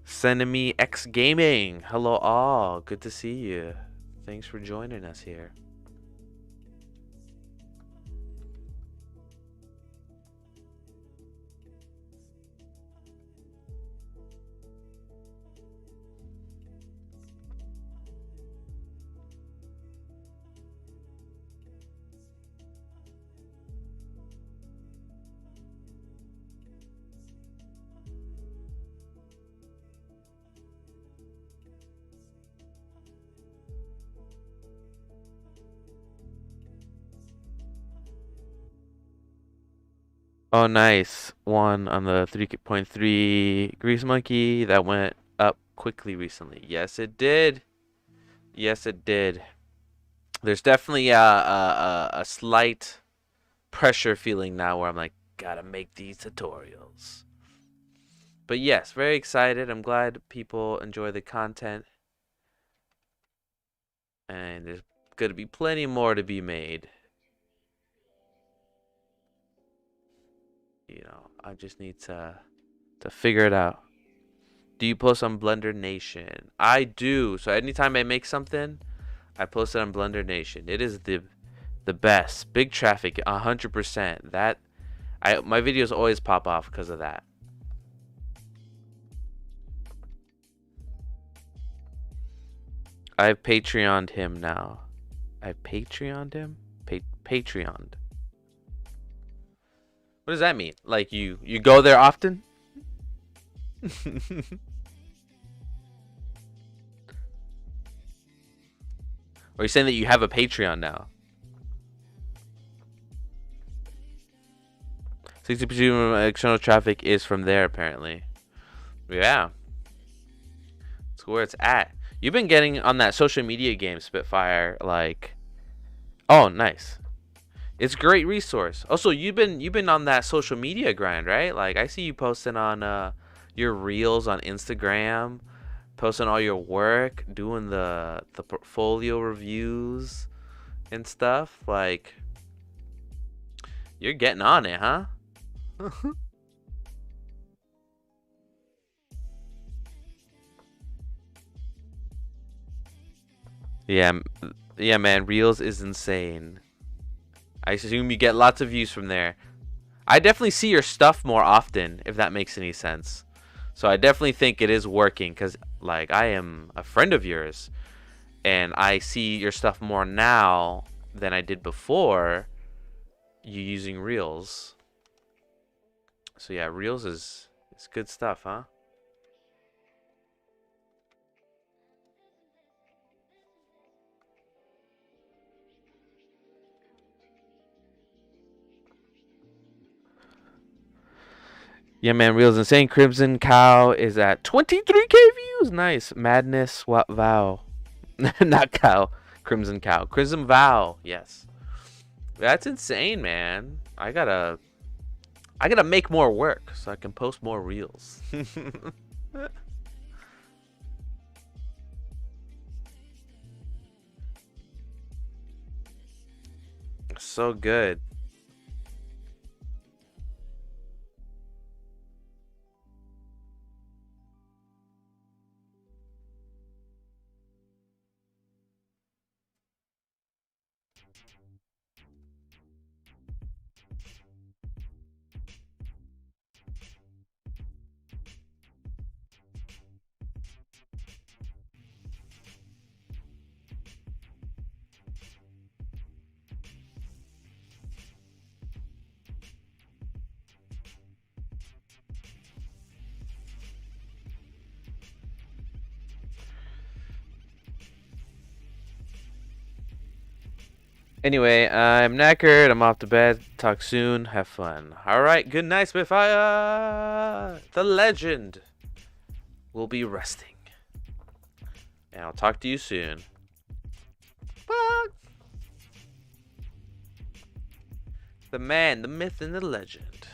Senemi X Gaming. Hello all. Good to see you. Thanks for joining us here. Oh, nice. One on the 3.3 Grease Monkey that went up quickly recently. Yes, it did. Yes, it did. There's definitely a slight pressure feeling now where I'm like, gotta make these tutorials. But yes, very excited. I'm glad people enjoy the content. And there's gonna be plenty more to be made. You know, I just need to figure it out. Do you post on Blender Nation? I do. So anytime I make something, I post it on Blender Nation. It is the best. Big traffic, 100%. That my videos always pop off because of that. I've Patreoned him now. I've Patreoned him? Patreoned. What does that mean? Like you go there often? Or are you saying that you have a Patreon now? 60% of external traffic is from there, apparently. Yeah. It's where it's at. You've been getting on that social media game, Spitfire, like... Oh, nice. It's a great resource. Also, you've been on that social media grind, right? Like, I see you posting on your reels on Instagram, posting all your work, doing the portfolio reviews and stuff. Like, you're getting on it, huh? Yeah, yeah, man. Reels is insane. I assume you get lots of views from there. I definitely see your stuff more often, if that makes any sense. So I definitely think it is working because, like, I am a friend of yours, and I see your stuff more now than I did before you using Reels. So yeah, Reels is good stuff, huh? Yeah, man, Reels insane. Crimson Cow is at 23K views. Nice. Madness. What vow? Not cow. Crimson Cow. Crimson Vow. Yes. That's insane, man. I gotta make more work so I can post more reels. So good. Anyway, I'm knackered. I'm off to bed. Talk soon. Have fun. All right. Good night, Spitfire. The legend will be resting, and I'll talk to you soon. Bye. The man, the myth, and the legend.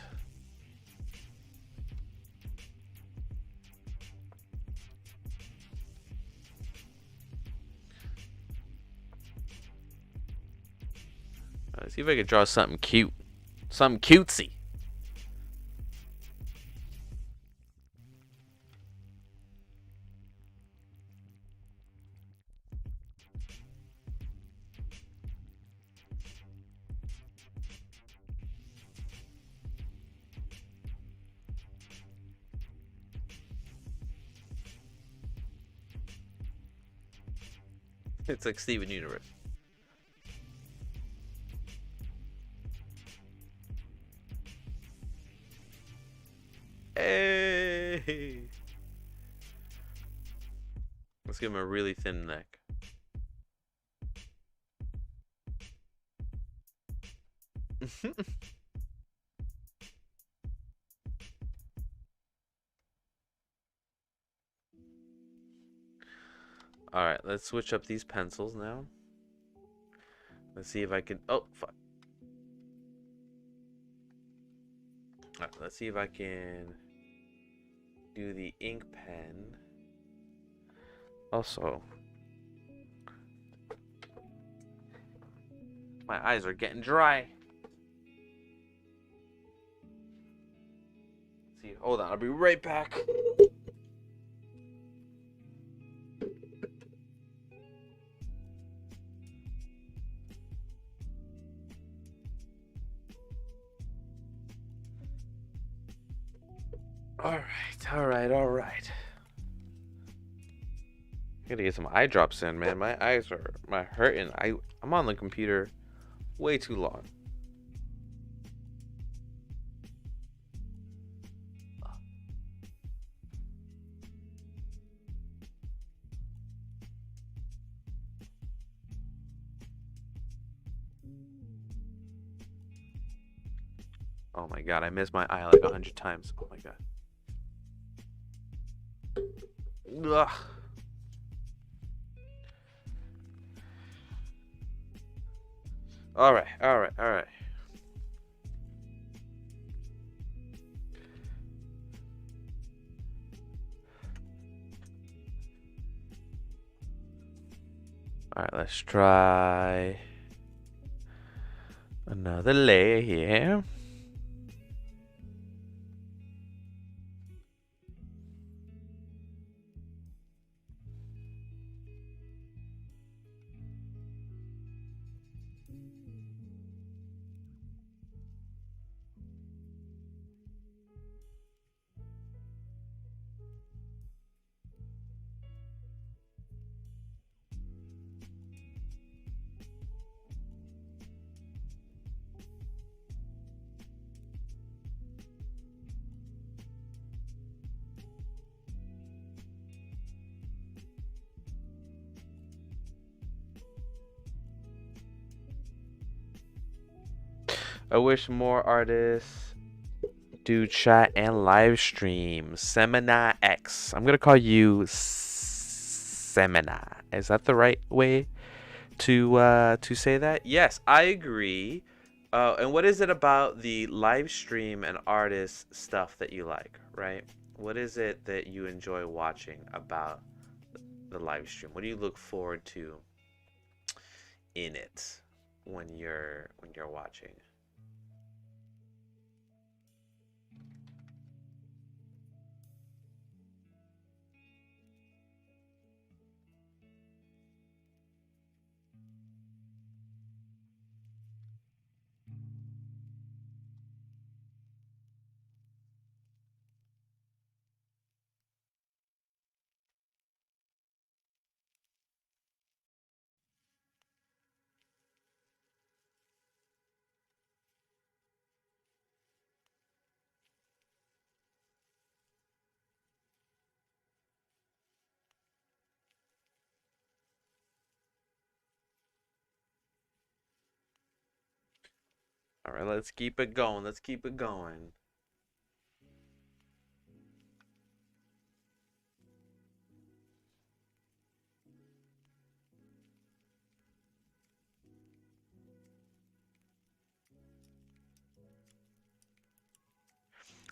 Let's see if I can draw something cute, something cutesy. It's like Steven Universe. Hey. Let's give him a really thin neck. Alright, let's switch up these pencils now. Let's see if I can... Oh, fuck. Alright, let's see if I can do the ink pen. Also, My eyes are getting dry. Let's see, hold on, I'll be right back. All right. I gotta get some eye drops in, man. My eyes are hurting. I'm on the computer way too long. Oh my god, I missed my eye like 100 times. Oh my god. Ugh. All right. Alright, let's try another layer here. I wish more artists do chat and live stream. Semina X. I'm gonna call you Semina. Is that the right way to say that? Yes, I agree. And what is it about the live stream and artist stuff that you like, right? What is it that you enjoy watching about the live stream? What do you look forward to in it when you're watching? All right, let's keep it going. Let's keep it going.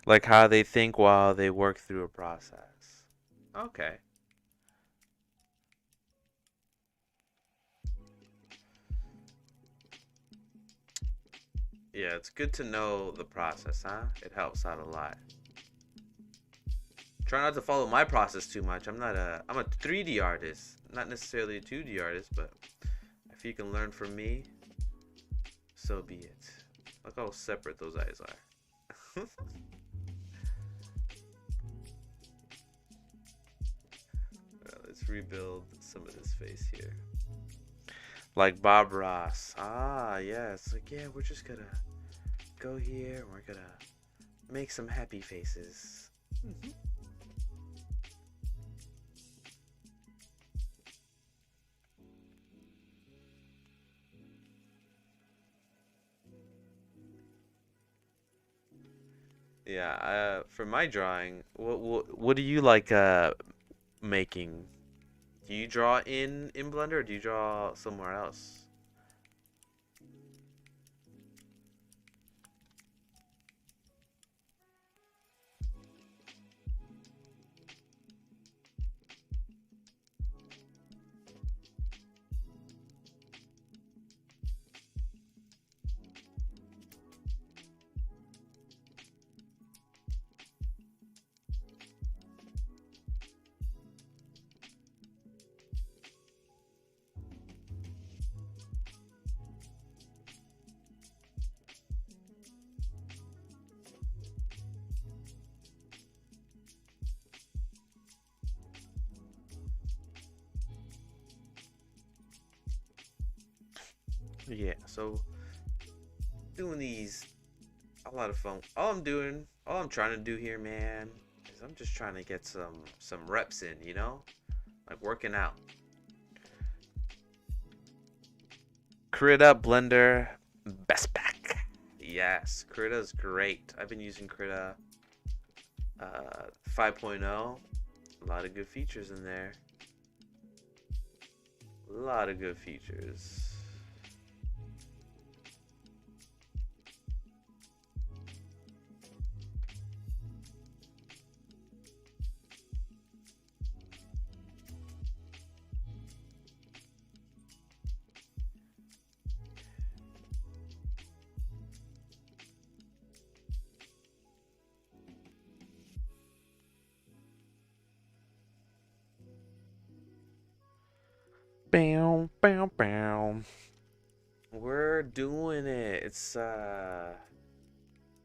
Like how they think while they work through a process. Okay. Yeah, it's good to know the process, huh? It helps out a lot. Try not to follow my process too much. I'm a 3D artist, not necessarily a 2D artist, but if you can learn from me, so be it. Look how separate those eyes are. Let's rebuild some of this face here. Like Bob Ross. Ah, yes. Like, yeah, we're just gonna go here and we're gonna make some happy faces. Yeah, for my drawing, what do you like making? Do you draw in Blender or do you draw somewhere else? Yeah, so doing these a lot of fun. All I'm trying to do here, man, is I'm just trying to get some reps in, like working out. Krita Blender best pack. Yes, Krita's great. I've been using Krita 5.0. A lot of good features in there. A lot of good features. Bam, bam, bam. We're doing it. It's a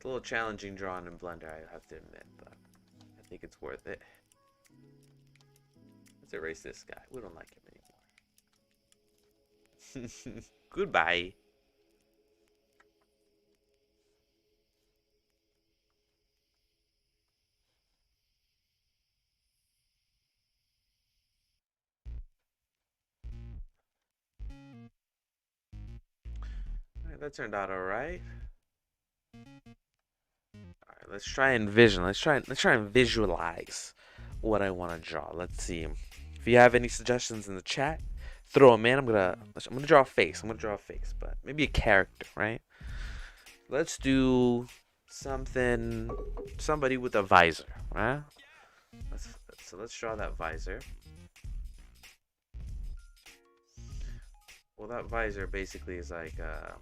little challenging drawing in Blender, I have to admit, but I think it's worth it. Let's erase this guy. We don't like him anymore. Goodbye. Alright, that turned out alright. Alright, let's try and vision. Let's try and visualize what I want to draw. Let's see. If you have any suggestions in the chat, throw them in. I'm gonna draw a face. I'm gonna draw a face, but maybe a character, right? Let's do somebody with a visor, right? Let's draw that visor. Well, that visor basically is like a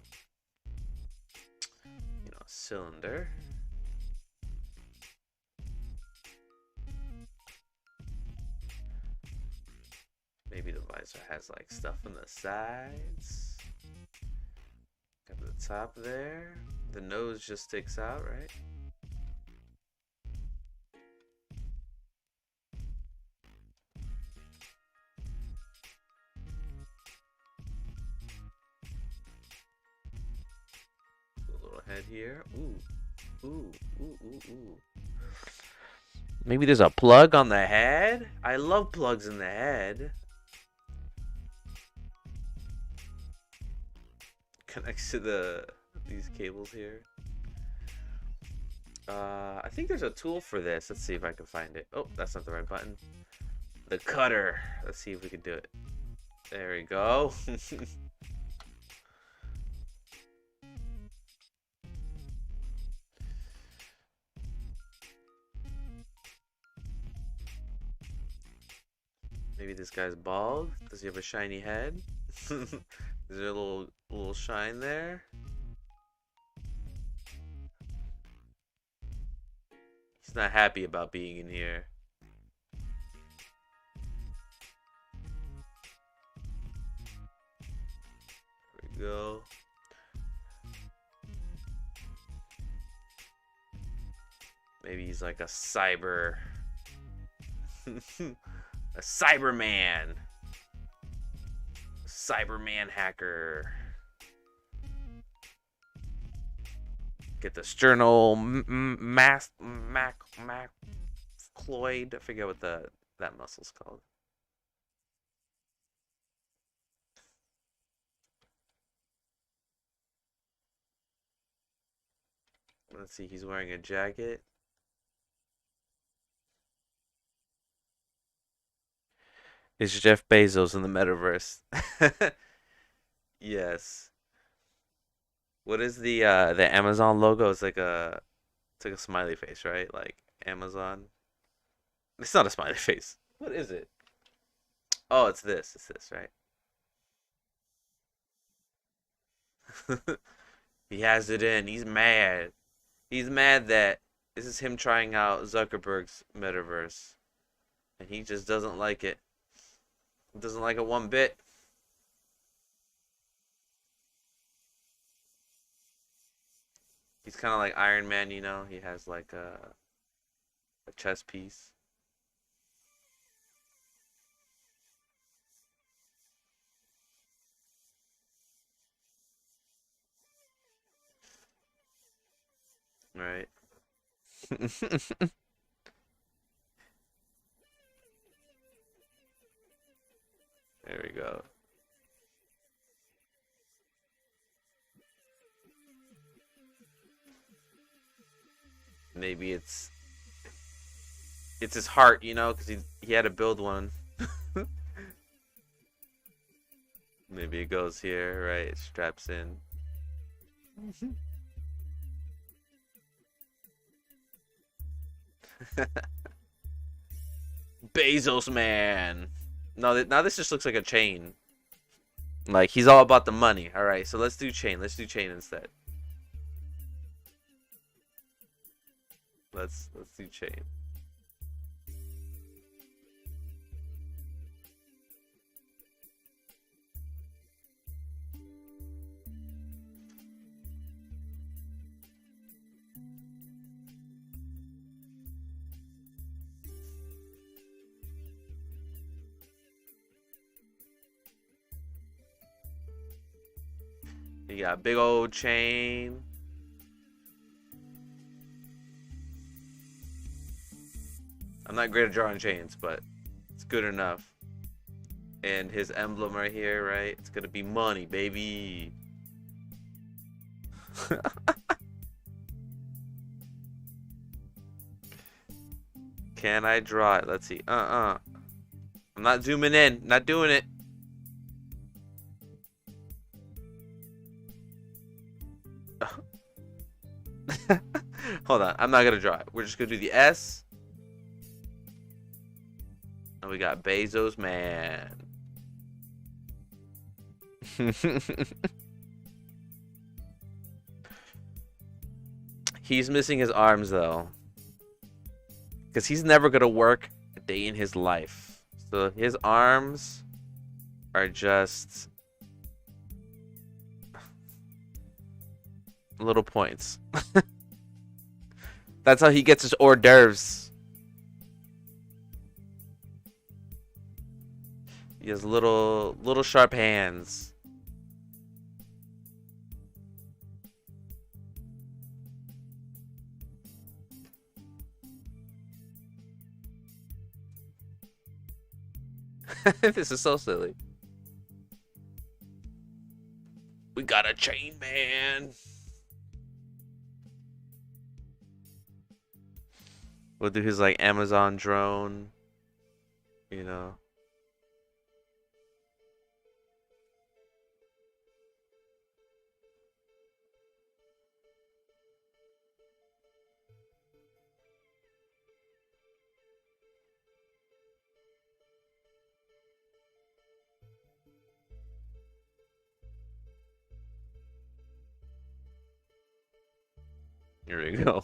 cylinder. Maybe the visor has like stuff on the sides. Got the top there. The nose just sticks out, right? A little head here. Ooh. Ooh. Ooh. Ooh. Ooh. Maybe there's a plug on the head? I love plugs in the head. Connects to these cables here. I think there's a tool for this. Let's see if I can find it. Oh, that's not the right button. The cutter. Let's see if we can do it. There we go. Maybe this guy's bald. Does he have a shiny head? Is there a little shine there? He's not happy about being in here. There we go. Maybe he's like a cyber a Cyberman. Cyberman hacker. Get the sternal macloid. I forget what that muscle's called. Let's see, he's wearing a jacket. Is Jeff Bezos in the metaverse? Yes. What is the Amazon logo? It's like a smiley face, right? Like Amazon. It's not a smiley face. What is it? Oh, it's this. It's this, right? He has it in. He's mad. He's mad that this is him trying out Zuckerberg's metaverse, and he just doesn't like it. He doesn't like it one bit. He's kind of like Iron Man, you know. He has like a chess piece. Right. There we go. Maybe it's his heart, you know, because he had to build one. Maybe it goes here, right? It straps in. Bezos man. No, now this just looks like a chain. Like he's all about the money. All right, so let's do chain. Let's do chain instead. Let's do chain. You got big old chain. I'm not great at drawing chains, but it's good enough. And his emblem right here, right? It's gonna be money, baby. Can I draw it? Let's see. I'm not zooming in. Not doing it. Hold on. I'm not gonna draw it. We're just gonna do the S. And we got Bezos man. He's missing his arms though. Because he's never gonna work a day in his life. So his arms are just little points. That's how he gets his hors d'oeuvres. He has little sharp hands. This is so silly. We got a chain man. We'll do his like Amazon drone, you know. Here we go.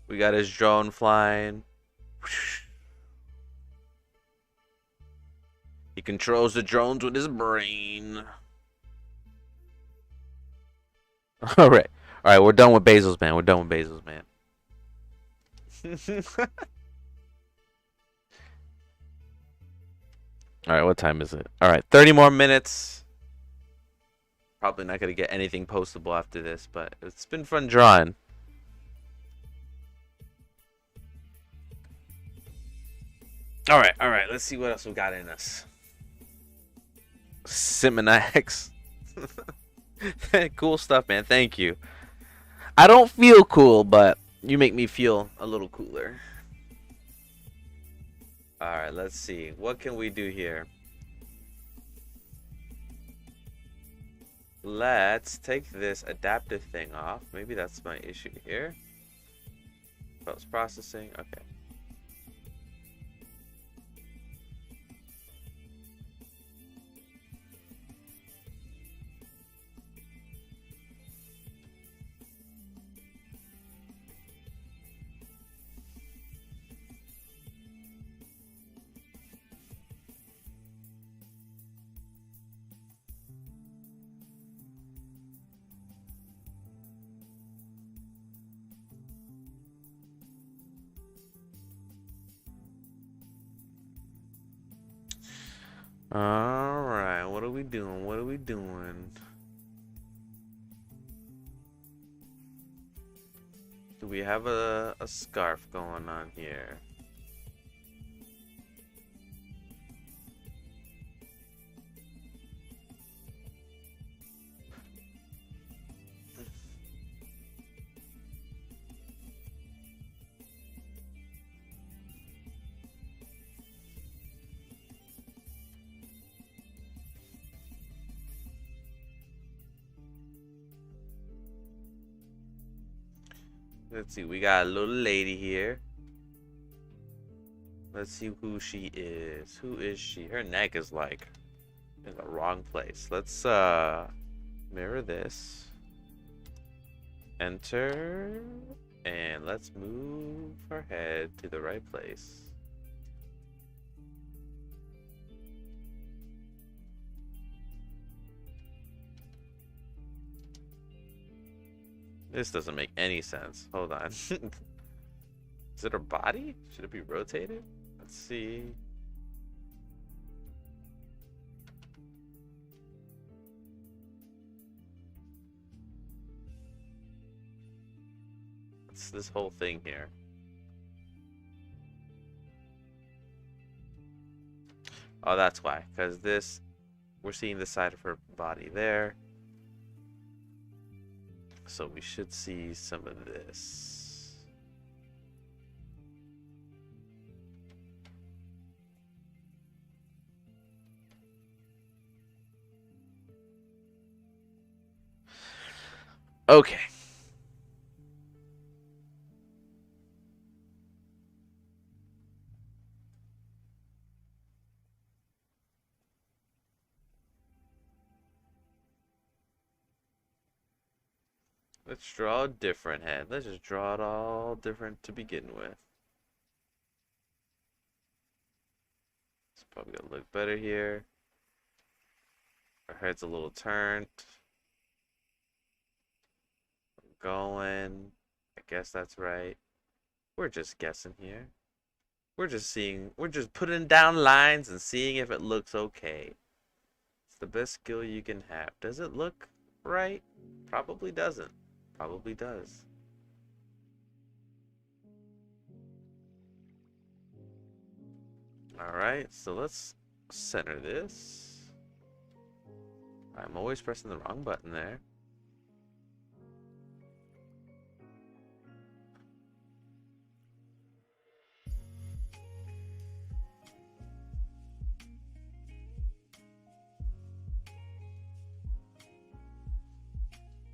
We got his drone flying. He controls the drones with his brain. All right. All right, we're done with Bezos, man. We're done with Bezos, man. All right, what time is it? All right, 30 more minutes. Probably not going to get anything postable after this, but it's been fun drawing. All right. Let's see what else we got in us. Simonax. Cool stuff, man. Thank you. I don't feel cool, but you make me feel a little cooler. All right, let's see. What can we do here? Let's take this adaptive thing off. Maybe that's my issue here. Post processing. Okay. All right. What are we doing? What are we doing? We have a scarf going on here. Let's see, we got a little lady here. Let's see who she is. Who is she? Her neck is like in the wrong place. Let's mirror this. Enter. And let's move her head to the right place. This doesn't make any sense. Hold on. Is it her body? Should it be rotated? Let's see. It's this whole thing here. Oh, that's why. Because this, we're seeing the side of her body there. So we should see some of this. Okay. Let's draw a different head. Let's just draw it all different to begin with. It's probably gonna look better here. Our head's a little turned. Going. I guess that's right. We're just guessing here. We're just putting down lines and seeing if it looks okay. It's the best skill you can have. Does it look right? Probably doesn't. Probably does. Alright, so let's center this. I'm always pressing the wrong button there.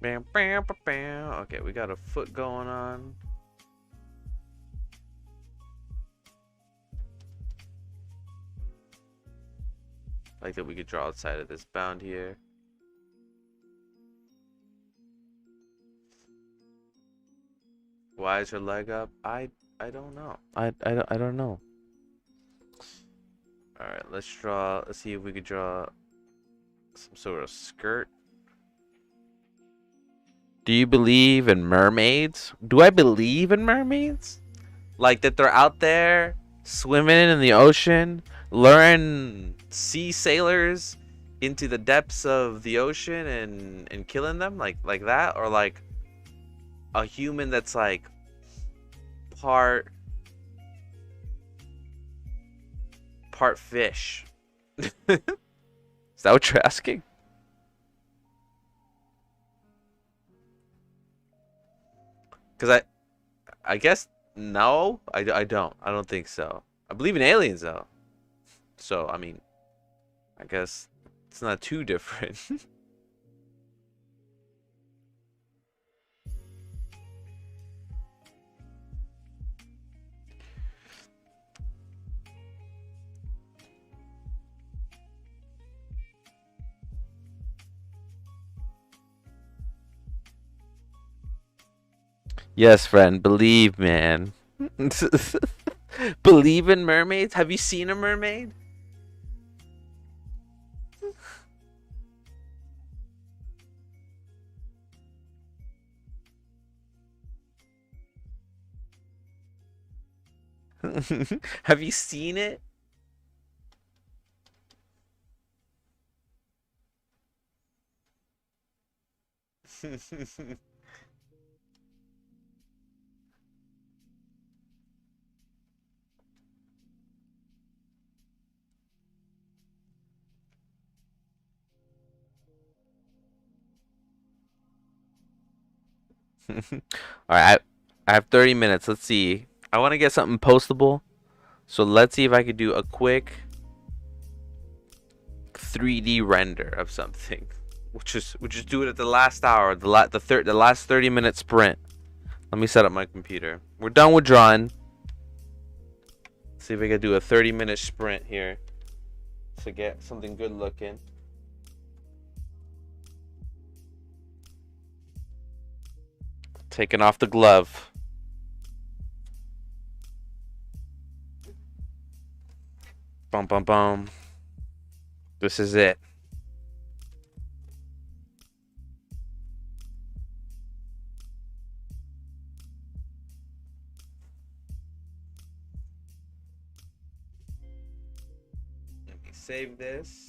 Bam, bam, bam, bam. Okay, we got a foot going on. Like that we could draw outside of this bound here. Why is her leg up? I don't know. I don't know. Alright, let's see if we could draw some sort of skirt. Do you believe in mermaids? Do I believe in mermaids? Like that they're out there swimming in the ocean, luring sea sailors into the depths of the ocean and killing them like that, or like a human that's like part fish. Is that what you're asking? Because I guess no, I don't. I don't think so. I believe in aliens though. So I mean, I guess it's not too different. Yes, friend, believe, man. Believe in mermaids? Have you seen a mermaid? Have you seen it? All right, I have 30 minutes. Let's see. I want to get something postable. So let's see if I could do a quick 3D render of something. We'll just do it at the last hour, the last 30-minute sprint. Let me set up my computer. We're done with drawing. See if we can do a 30-minute sprint here to get something good looking. Taking off the glove. Bum bum bum. This is it. Let me save this.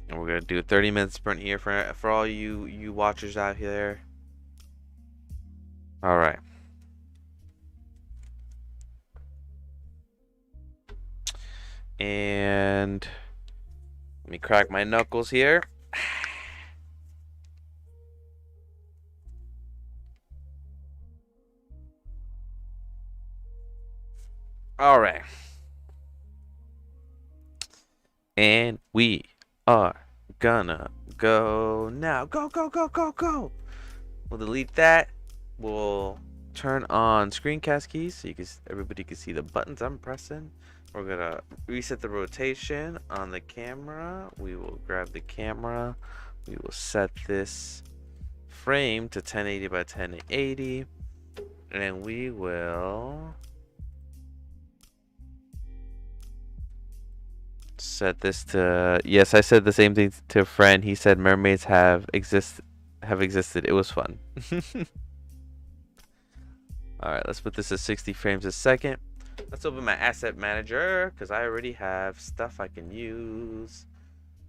And we're gonna do a 30-minute sprint here for all you watchers out here. All right. And let me crack my knuckles here. All right. And we are gonna go now. Go, go, go, go, go. We'll delete that. We'll turn on screencast keys so everybody can see the buttons I'm pressing. We're gonna reset the rotation on the camera. We will grab the camera. We will set this frame to 1080 by 1080. And we will set this to, yes, I said the same thing to a friend. He said mermaids have existed. It was fun. All right, let's put this at 60 frames a second. Let's open my asset manager because I already have stuff I can use.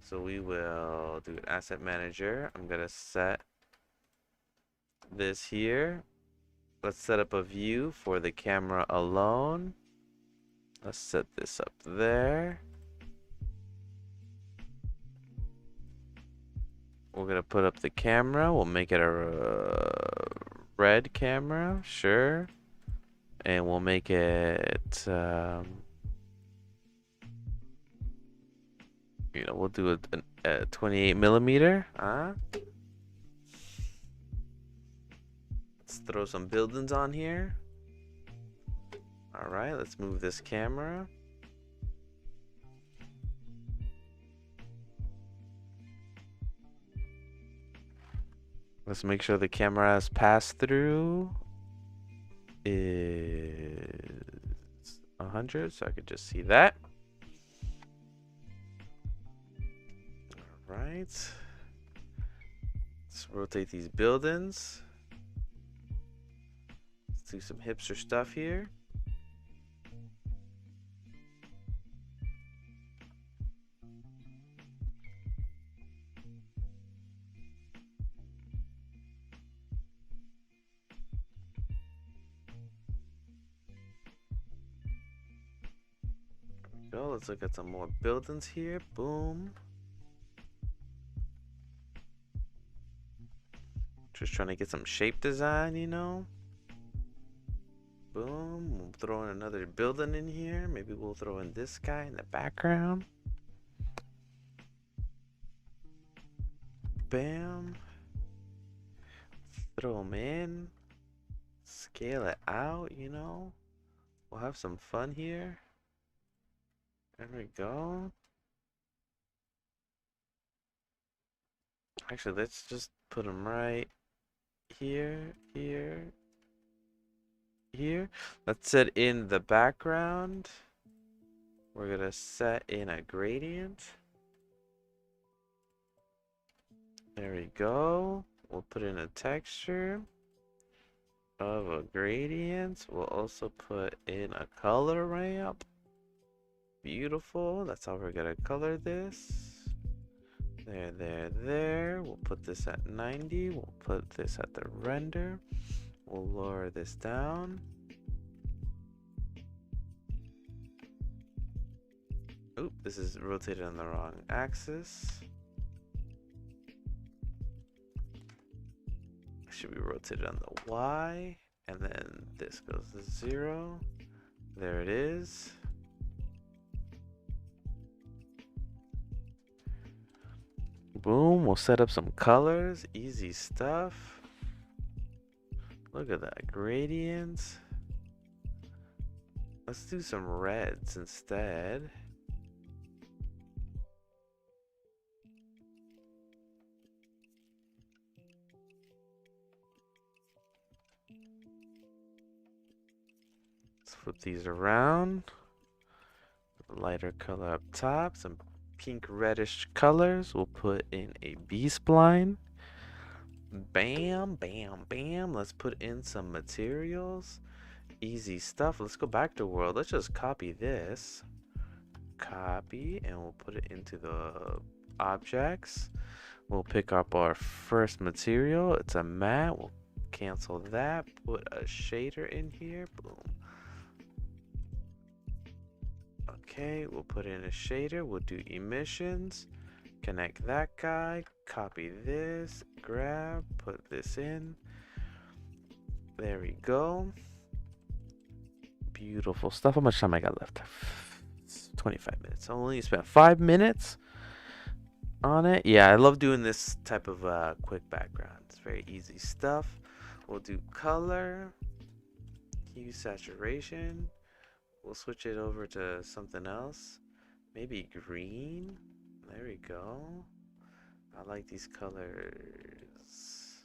So we will do an asset manager. I'm gonna set this here. Let's set up a view for the camera alone. Let's set this up there. We're gonna put up the camera. We'll make it a red camera, sure. And we'll make it, we'll do a 28 millimeter. Let's throw some buildings on here. All right, let's move this camera. Let's make sure the camera's pass through is 100, so I could just see that. All right. Let's rotate these buildings. Let's do some hipster stuff here. Go. Let's look at some more buildings here. Boom. Just trying to get some shape design, Boom. We'll throw in another building in here. Maybe we'll throw in this guy in the background. Bam. Throw him in. Scale it out, We'll have some fun here. There we go. Actually, let's just put them right here, here, here. Let's set in the background. We're gonna set in a gradient. There we go. We'll put in a texture of a gradient. We'll also put in a color ramp. Beautiful. That's how we're gonna color this. There. We'll put this at 90. We'll put this at the render. We'll lower this down. Oop, this is rotated on the wrong axis. It should be rotated on the Y. And then this goes to 0. There it is. Boom, we'll set up some colors. Easy stuff. Look at that, gradients. Let's do some reds instead. Let's flip these around. Lighter color up top, some pink reddish colors. We'll put in a B-spline. Bam, bam, bam. Let's put in some materials. Easy stuff. Let's go back to world. Let's just copy this. Copy, and we'll put it into the objects. We'll pick up our first material. It's a matte. We'll cancel that. Put a shader in here. Boom. Okay, we'll put in a shader. We'll do emissions. Connect that guy. Copy this. Grab. Put this in. There we go. Beautiful stuff. How much time I got left? 25 minutes. I only spent 5 minutes on it. Yeah, I love doing this type of quick background. It's very easy stuff. We'll do color. Hue saturation. We'll switch it over to something else. Maybe green. There we go. I like these colors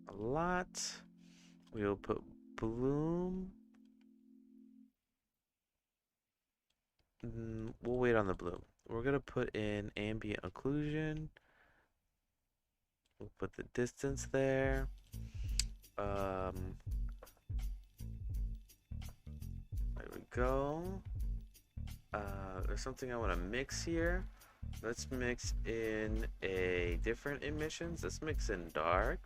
a lot. We'll put bloom. We'll wait on the bloom. We're gonna put in ambient occlusion. We'll put the distance there. There we go. There's something I want to mix here. Let's mix in a different emissions. Let's mix in dark.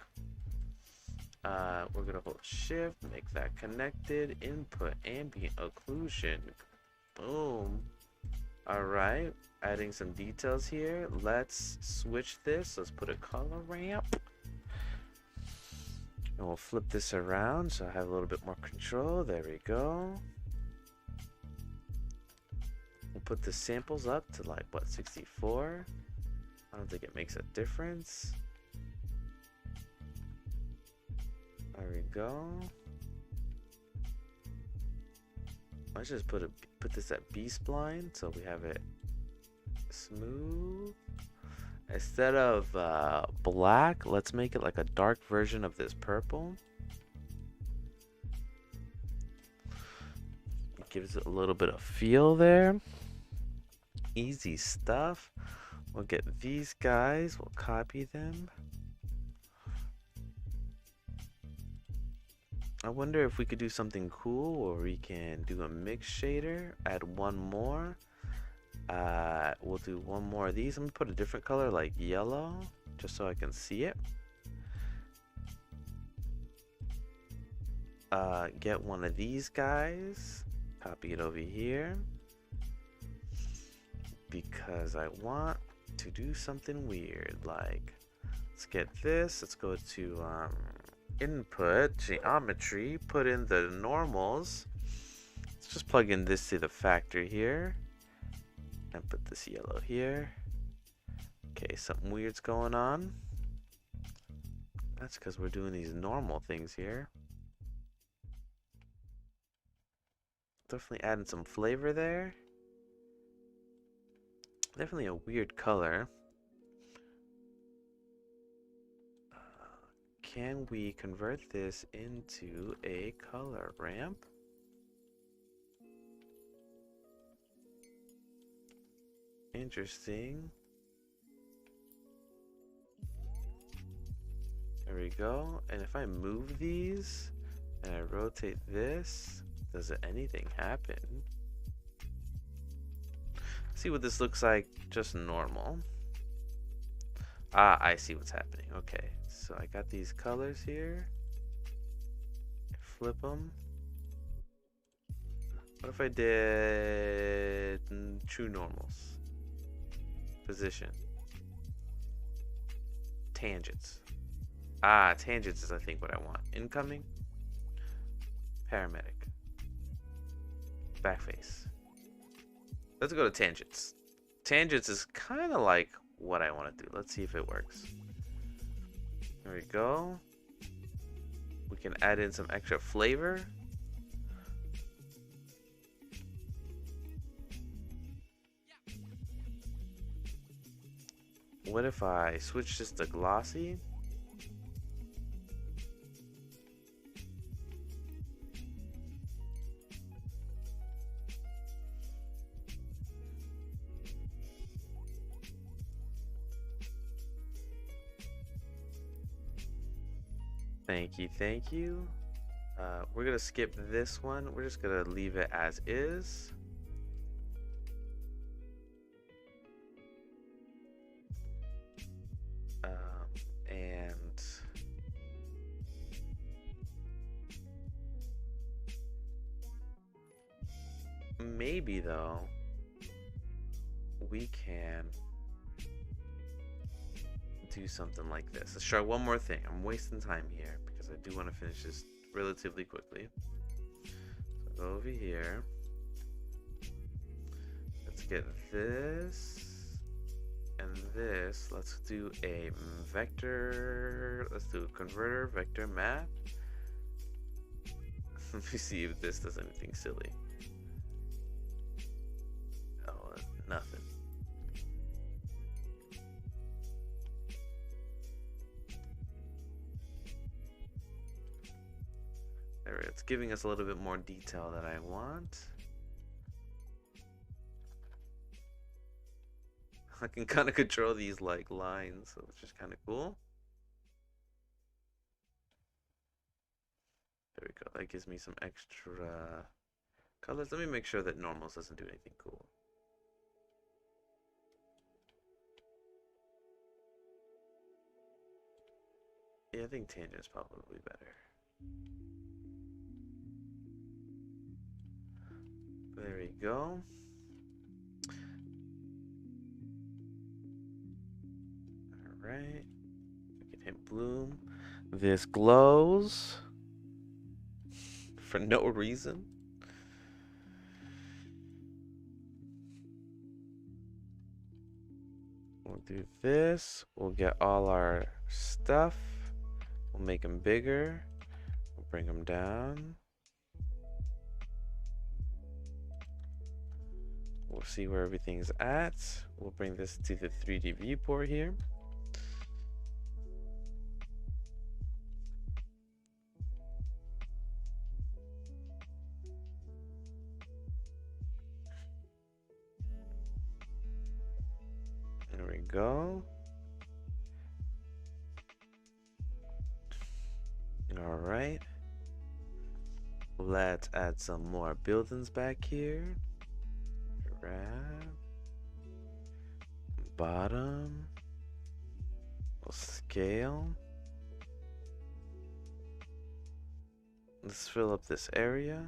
We're gonna hold shift, make that connected, input ambient occlusion. Boom. Alright, adding some details here. Let's switch this. Let's put a color ramp. And we'll flip this around so I have a little bit more control. There we go. We'll put the samples up to like, what, 64? I don't think it makes a difference. There we go. Let's just put this at B-spline so we have it smooth. Instead of black, let's make it like a dark version of this purple. It gives it a little bit of feel there. Easy stuff. We'll get these guys, we'll copy them. I wonder if we could do something cool where we can do a mix shader, add one more. We'll do one more of these. I'm gonna put a different color like yellow just so I can see it. Get one of these guys, copy it over here because I want to do something weird. Like, let's get this. Let's go to input, geometry, put in the normals. Let's just plug in this to the factor here and put this yellow here. Okay, something weird's going on. That's because we're doing these normal things here. Definitely adding some flavor there. Definitely a weird color. Can we convert this into a color ramp? Interesting. There we go. And if I move these and I rotate this, does anything happen? See what this looks like, just normal. Ah, I see what's happening. Okay, so I got these colors here. Flip them. What if I did True normals. Position. Tangents. Ah, tangents is I think what I want. Incoming. Paramedic. Backface. Let's go to tangents. Tangents is kind of like what I want to do. Let's see if it works. There we go. We can add in some extra flavor. What if I switch this to glossy? Thank you, thank you. We're gonna skip this one. We're just gonna leave it as is. And maybe though, we can do something like this. Let's try one more thing. I'm wasting time here because I do want to finish this relatively quickly. So go over here. Let's get this and this. Let's do a vector. Let's do a converter, vector map. Let me see if this does anything silly. Oh, nothing. There, it's giving us a little bit more detail that I want. I can kind of control these like lines, so it's just kind of cool. There we go. That gives me some extra colors. Let me make sure that normals doesn't do anything cool. Yeah, I think tangent's probably better. There we go. Alright. We can hit bloom. This glows for no reason. We'll do this. We'll get all our stuff. We'll make them bigger. We'll bring them down. We'll see where everything's at. We'll bring this to the 3D viewport here. There we go. All right. Let's add some more buildings back here. Grab. Bottom. We'll scale. Let's fill up this area.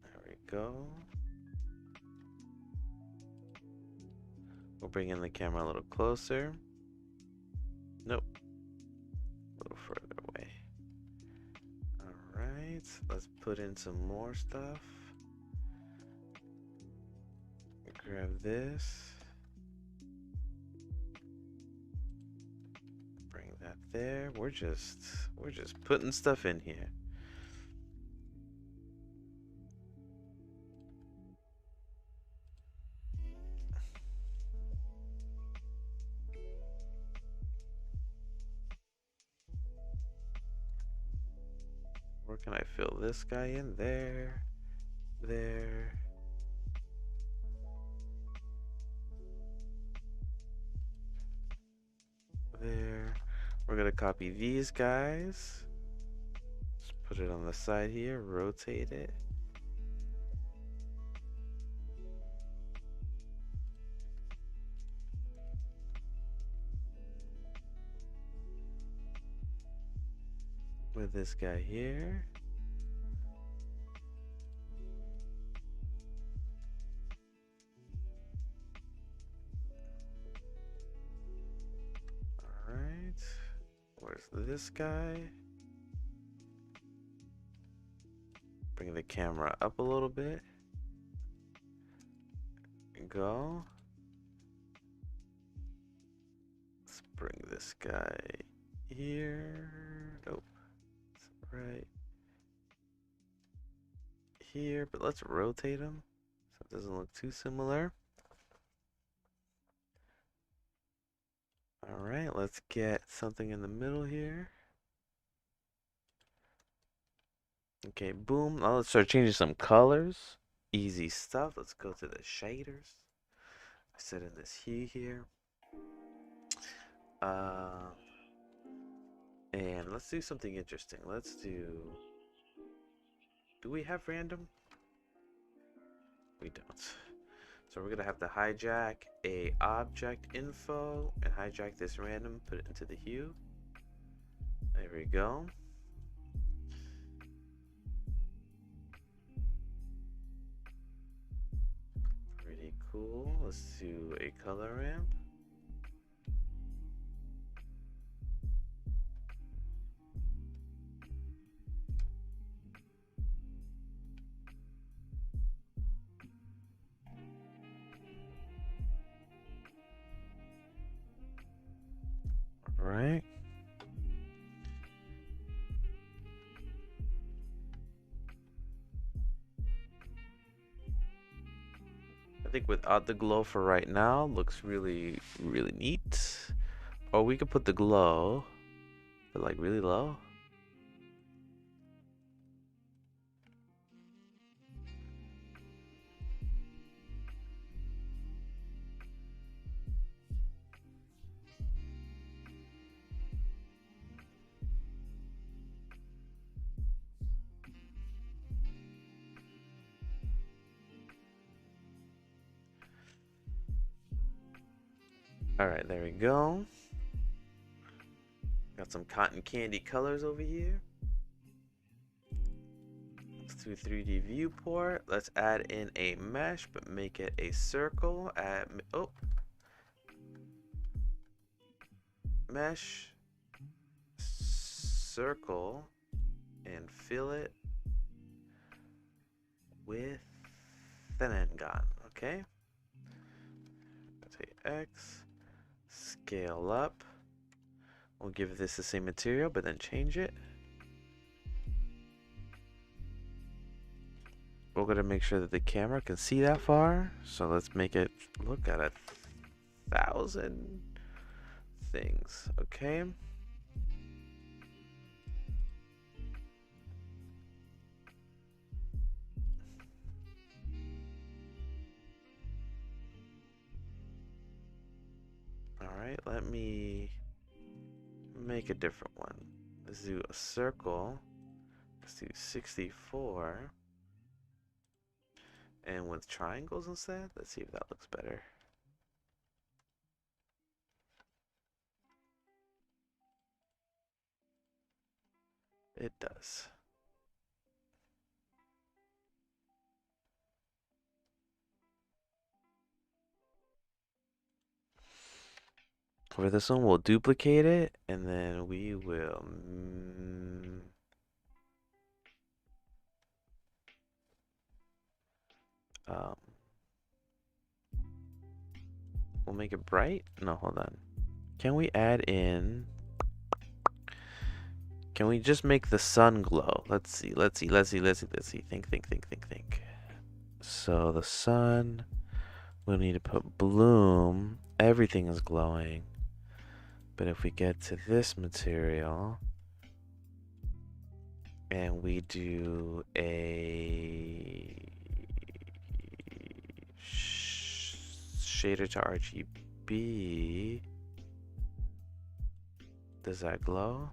There we go. We'll bring in the camera a little closer. Nope. A little further away. Alright, let's put in some more stuff. Grab this. Bring that there. We're just putting stuff in here. Where can I fill this guy in? There. There. There. We're gonna copy these guys. Just put it on the side here, rotate it. With this guy here. this guy. Bring the camera up a little bit. Go. Let's bring this guy here. Nope. Right here, but let's rotate him so it doesn't look too similar. All right, let's get something in the middle here. Okay, boom. Now let's start changing some colors. Easy stuff. Let's go to the shaders. Set in this hue here. And let's do something interesting. Let's do we have random? We don't. So we're gonna have to hijack a object info and hijack this random, put it into the hue. There we go. Pretty cool. Let's do a color ramp. All right. I think without the glow for right now looks really, really neat. Or we could put the glow, but like really low. All right, there we go. Got some cotton candy colors over here. Let's do 3D viewport. Let's add in a mesh, but make it a circle. Mesh, circle, and fill it with Thenengon. Okay. Let's say X, scale up. We'll give this the same material, but then change it. We're gonna make sure that the camera can see that far. So let's make it look at 1,000 things. Okay. All right, let me make a different one. Let's do a circle. Let's do 64. And with triangles instead, let's see if that looks better. It does. For this one, we'll duplicate it, and then we will we'll make it bright. No, hold on. Can we add in? Can we just make the sun glow? Let's see. Think. So the sun, we'll need to put bloom. Everything is glowing. But if we get to this material and we do a shader to RGB, does that glow?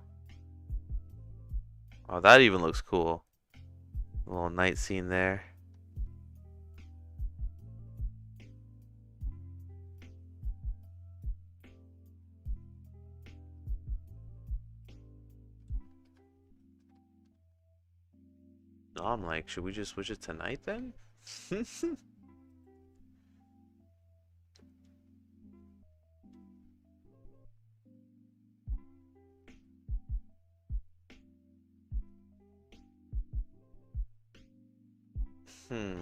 Oh, that even looks cool. A little night scene there. Oh, I'm like, should we just switch it to night then? Hmm.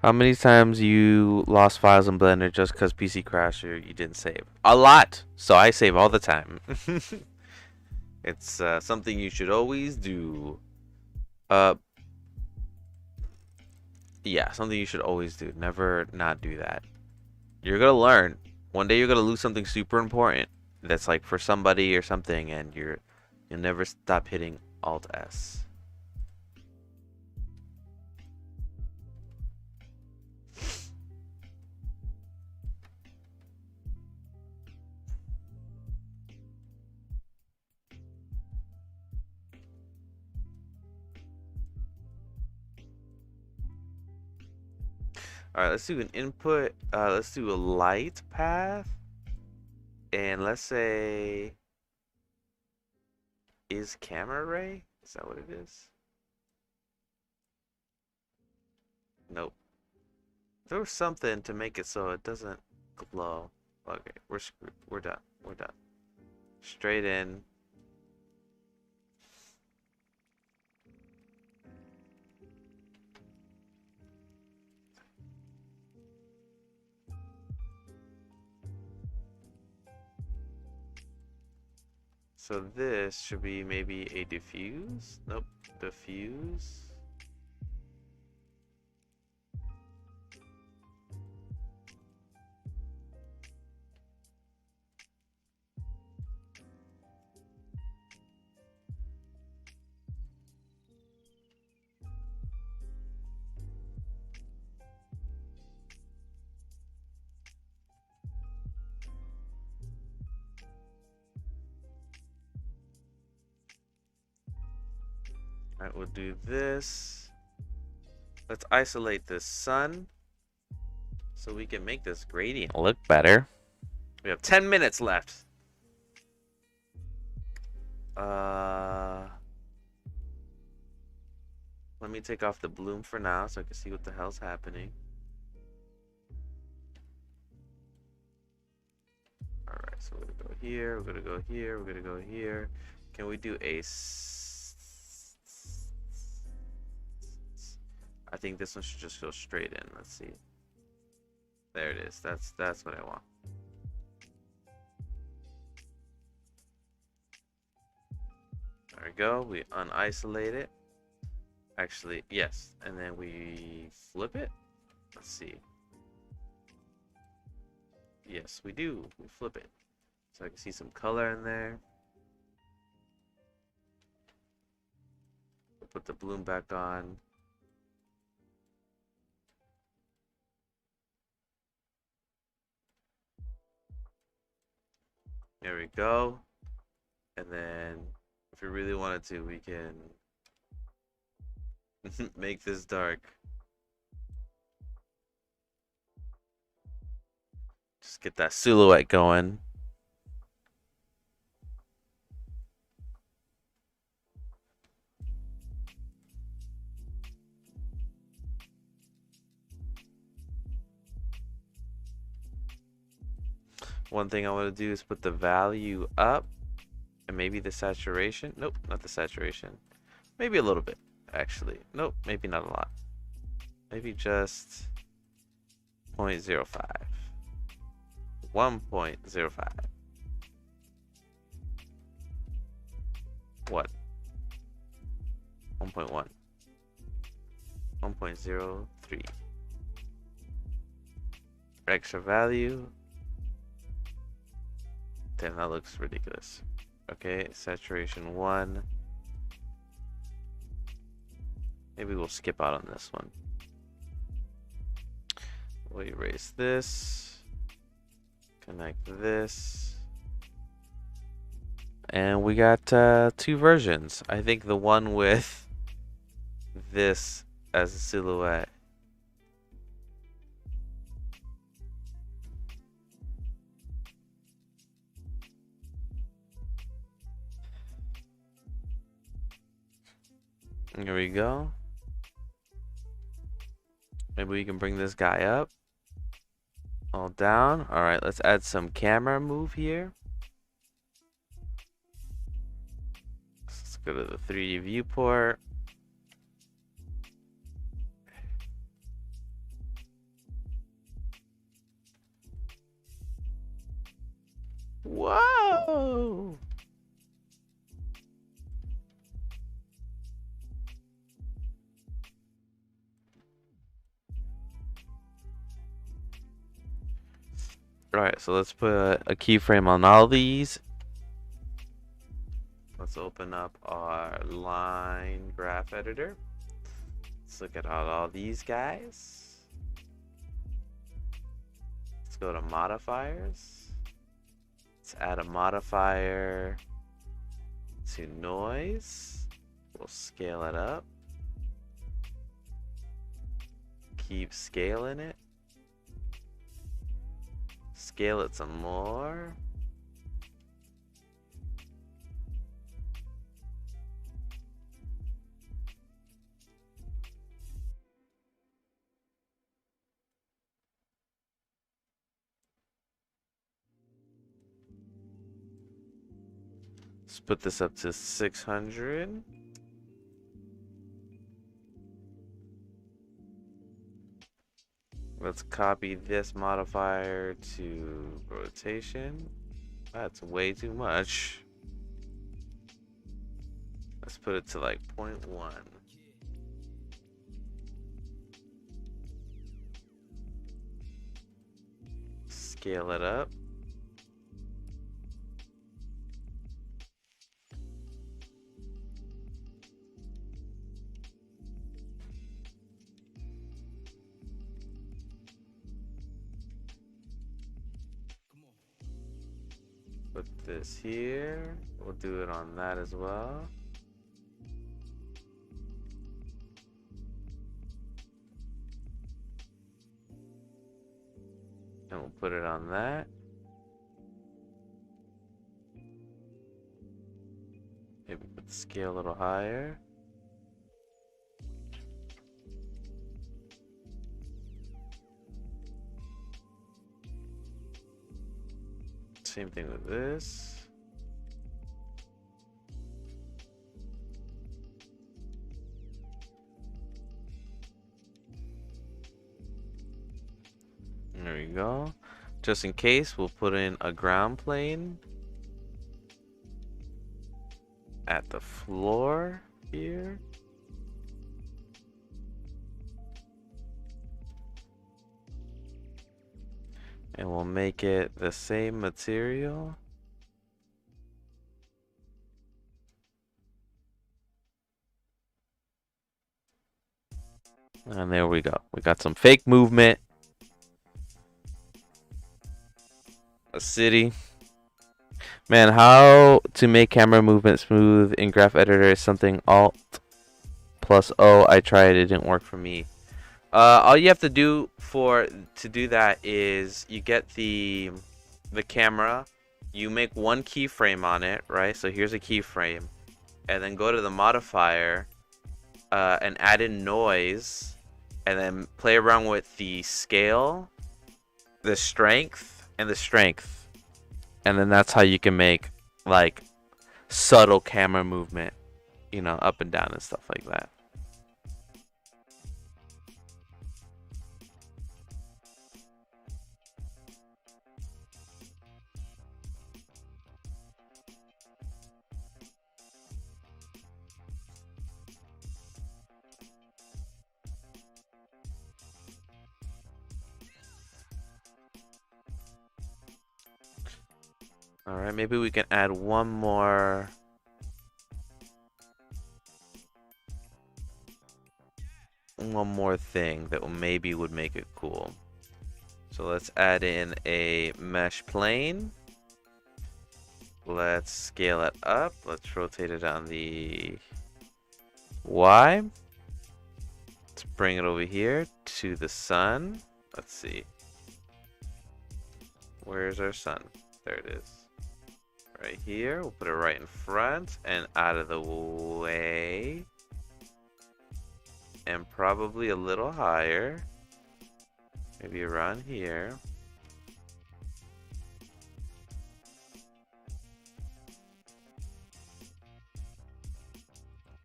How many times you lost files in Blender just because PC crashed or you didn't save? A lot. So I save all the time. It's something you should always do. Uh, yeah, something you should always do. Never not do that. You're gonna learn. One day you're gonna lose something super important that's like for somebody or something, and you'll never stop hitting Alt S. All right, let's do an input. Let's do a light path, and let's say is camera ray. Is that what it is? Nope. There was something to make it so it doesn't glow. Okay, we're screwed. We're done. We're done. Straight in. So this should be maybe a diffuse. Nope. Diffuse. Alright, we'll do this. Let's isolate the sun so we can make this gradient look better. We have 10 minutes left. Let me take off the bloom for now so I can see what the hell's happening. Alright, so we're gonna go here, we're gonna go here, we're gonna go here. Can we do a... I think this one should just go straight in. Let's see. There it is. That's what I want. There we go. We unisolate it. Actually, yes. And then we flip it. Let's see. Yes, we do. We flip it. So I can see some color in there. We'll put the bloom back on. There we go. And then if we really wanted to, we can make this dark. Just get that silhouette going. One thing I want to do is put the value up and maybe the saturation. Nope, not the saturation. Maybe a little bit, actually. Nope, maybe not a lot. Maybe just 0.05. 1.05. What? 1.1. 1.03. Extra value. Damn, that looks ridiculous. Okay, saturation 1. Maybe we'll skip out on this one. We'll erase this. Connect this. And we got 2 versions. I think the one with this as a silhouette. Here we go. Maybe we can bring this guy up. All down. Alright, let's add some camera move here. Go to the 3D viewport. Whoa! Alright, so let's put a keyframe on all these. Let's open up our line graph editor. Let's look at all these guys. Let's go to modifiers. Let's add a modifier to noise. We'll scale it up. Keep scaling it. Scale it some more. Let's put this up to 600. Let's copy this modifier to rotation. That's way too much. Let's put it to like 0.1. Scale it up. Put this here. We'll do it on that as well. And we'll put it on that. Maybe put the scale a little higher. Same thing with this. There we go. Just in case, we'll put in a ground plane at the floor here. And we'll make it the same material. And there we go. We got some fake movement. A city. Man, how to make camera movement smooth in graph editor is something Alt plus O. I tried, it didn't work for me. All you have to do to do that is you get the camera, you make one keyframe on it, right? So here's a keyframe, and then go to the modifier and add in noise, and then play around with the scale, the strength, and the strength, and then that's how you can make like subtle camera movement, you know, up and down and stuff like that. All right, maybe we can add one more thing that maybe would make it cool. So let's add in a mesh plane. Let's scale it up. Let's rotate it on the Y. Let's bring it over here to the sun. Let's see. Where's our sun? There it is. Right here. We'll put it right in front and out of the way. And probably a little higher. Maybe around here.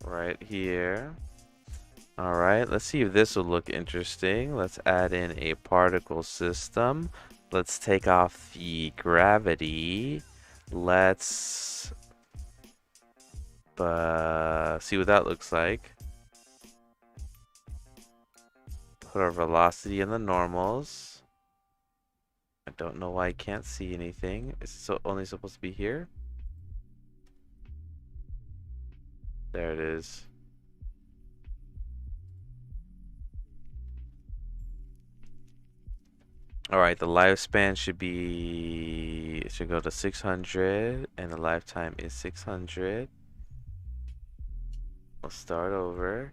right here. All right, let's see if this will look interesting. Let's add in a particle system. Let's take off the gravity. Let's see what that looks like. Put our velocity in the normals. I don't know why I can't see anything. It's only supposed to be here. There it is. All right, the lifespan should go to 600, and the lifetime is 600. We'll start over.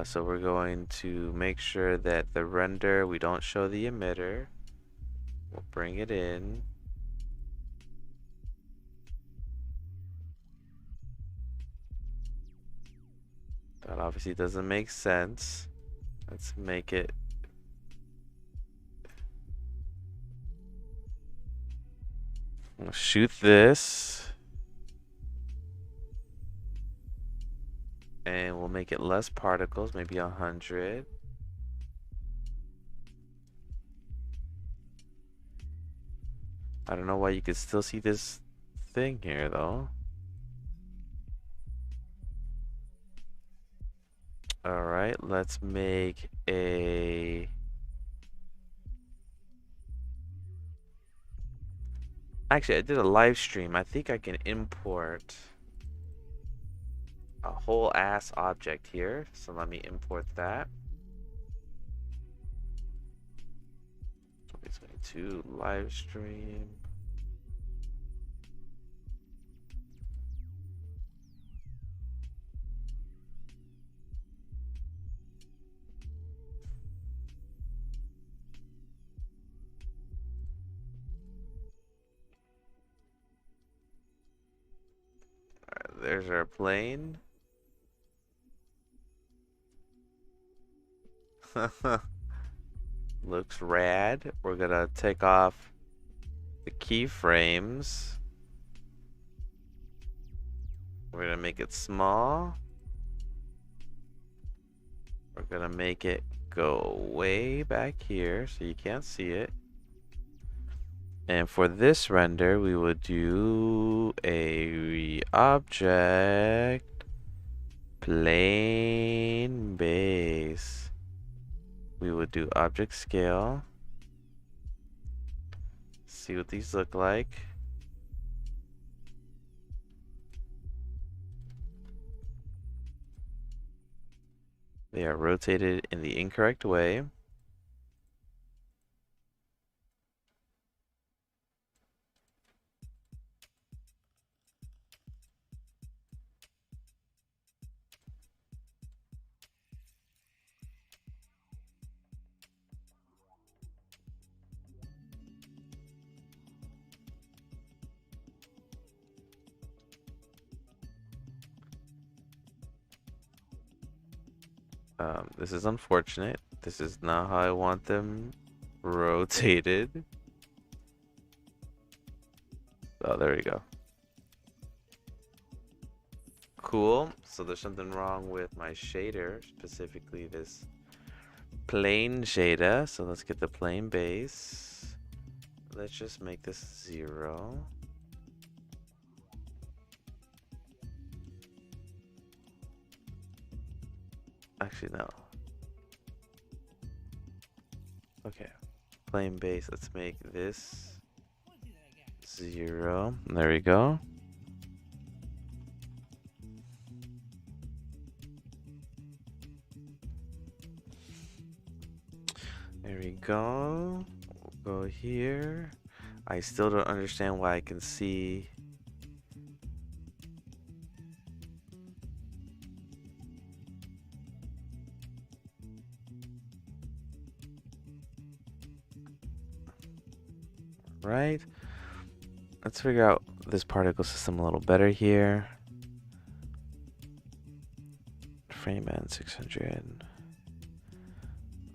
So we're going to make sure that the render, we don't show the emitter. We'll bring it in. That obviously doesn't make sense. Let's make it. We'll shoot this. And we'll make it less particles, maybe 100. I don't know why you could still see this thing here though. All right, let's make a actually I did a live stream. I think I can import a whole ass object here. So let me import that. 2022 live stream. There's our plane. Looks rad. We're gonna take off the keyframes. We're gonna make it small. We're gonna make it go way back here so you can't see it. And for this render, we would do a object plane base. We would do object scale. See what these look like. They are rotated in the incorrect way. This is unfortunate. This is not how I want them rotated. Oh, there we go. Cool. So there's something wrong with my shader, specifically this plane shader. So let's get the plane base. Let's just make this 0. Actually, no. Okay. Plane base. Let's make this 0. There we go. There we go. We'll go here. I still don't understand why I can see. Right? Let's figure out this particle system a little better here. Frame end 600.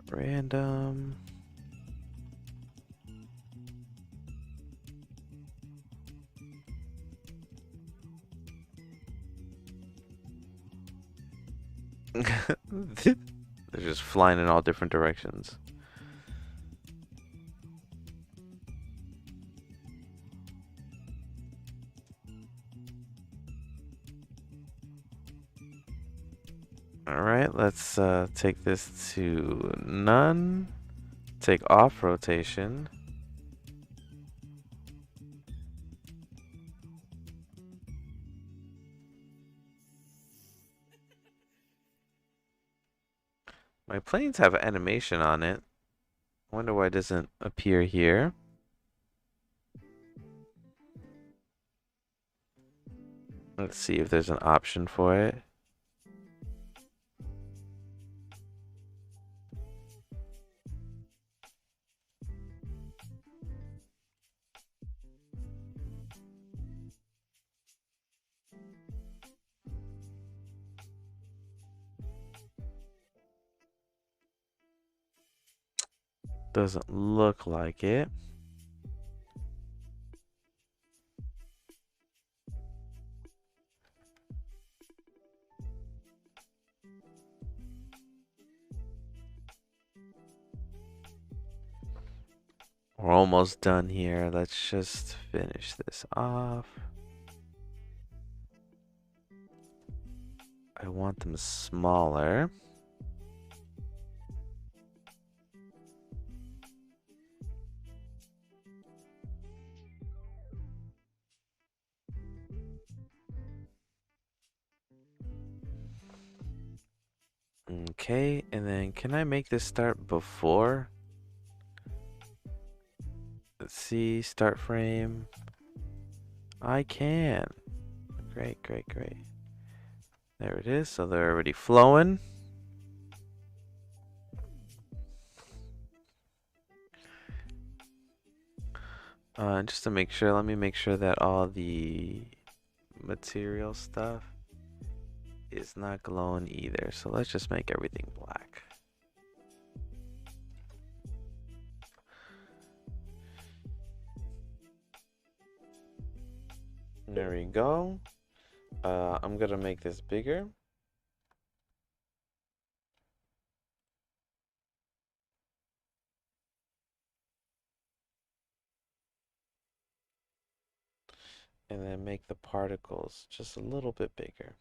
Random. They're just flying in all different directions. Alright, let's take this to none. Take off rotation. My planes have animation on it. Wonder why it doesn't appear here. Let's see if there's an option for it. Doesn't look like it. We're almost done here. Let's just finish this off. I want them smaller. Okay, and then can I make this start before? Let's see, start frame. I can. Great, great, great. There it is. So they're already flowing. Just to make sure, let me make sure that all the material stuff is not glowing either. So let's just make everything black. There we go. I'm gonna make this bigger. And then make the particles just a little bit bigger.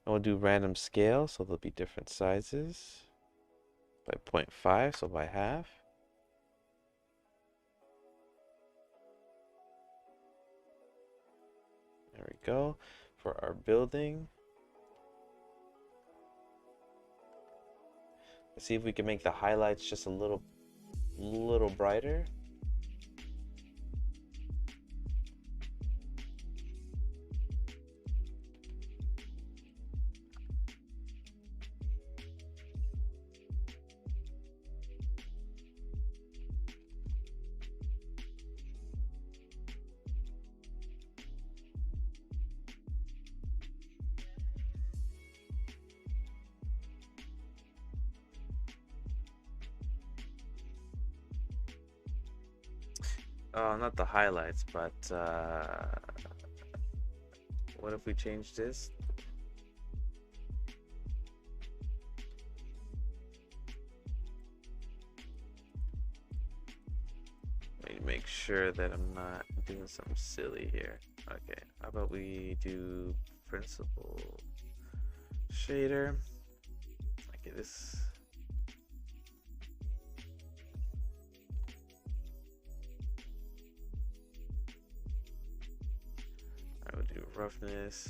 And we'll do random scale, so there'll be different sizes. By 0.5, so by half. There we go. For our building, let's see if we can make the highlights just a little brighter. Not the highlights, but what if we change this? Let me make sure that I'm not doing something silly here. Okay, how about we do principal shader? Okay, this. I would do roughness.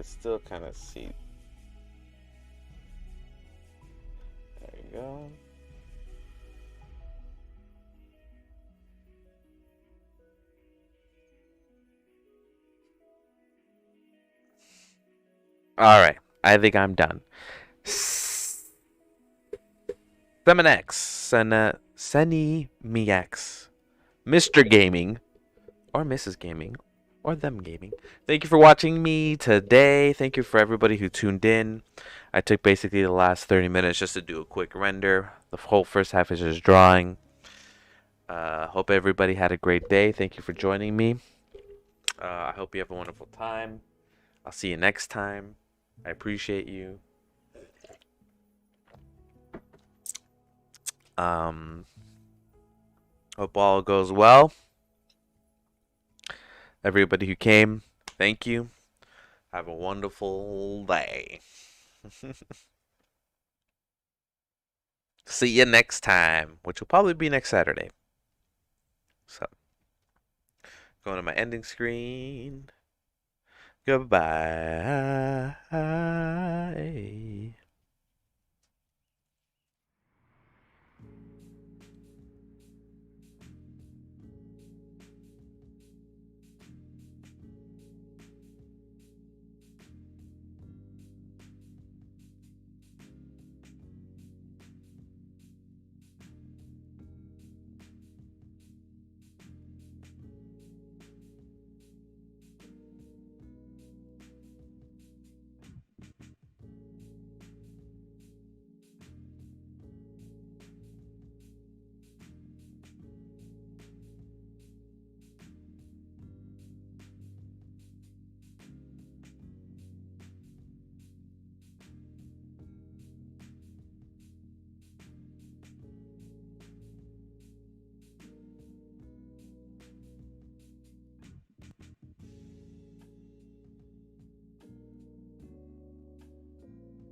can still kind of see. There you go. All right, I think I'm done. Seminex, Seni me X, Mr. Gaming, or Mrs. Gaming, or them gaming. Thank you for watching me today. Thank you for everybody who tuned in. I took basically the last 30 minutes just to do a quick render. The whole first half is just drawing. Hope everybody had a great day. Thank you for joining me. I hope you have a wonderful time. I'll see you next time. I appreciate you. Hope all goes well. Everybody who came, thank you. Have a wonderful day. See you next time, which will probably be next Saturday. So, going to my ending screen. Goodbye.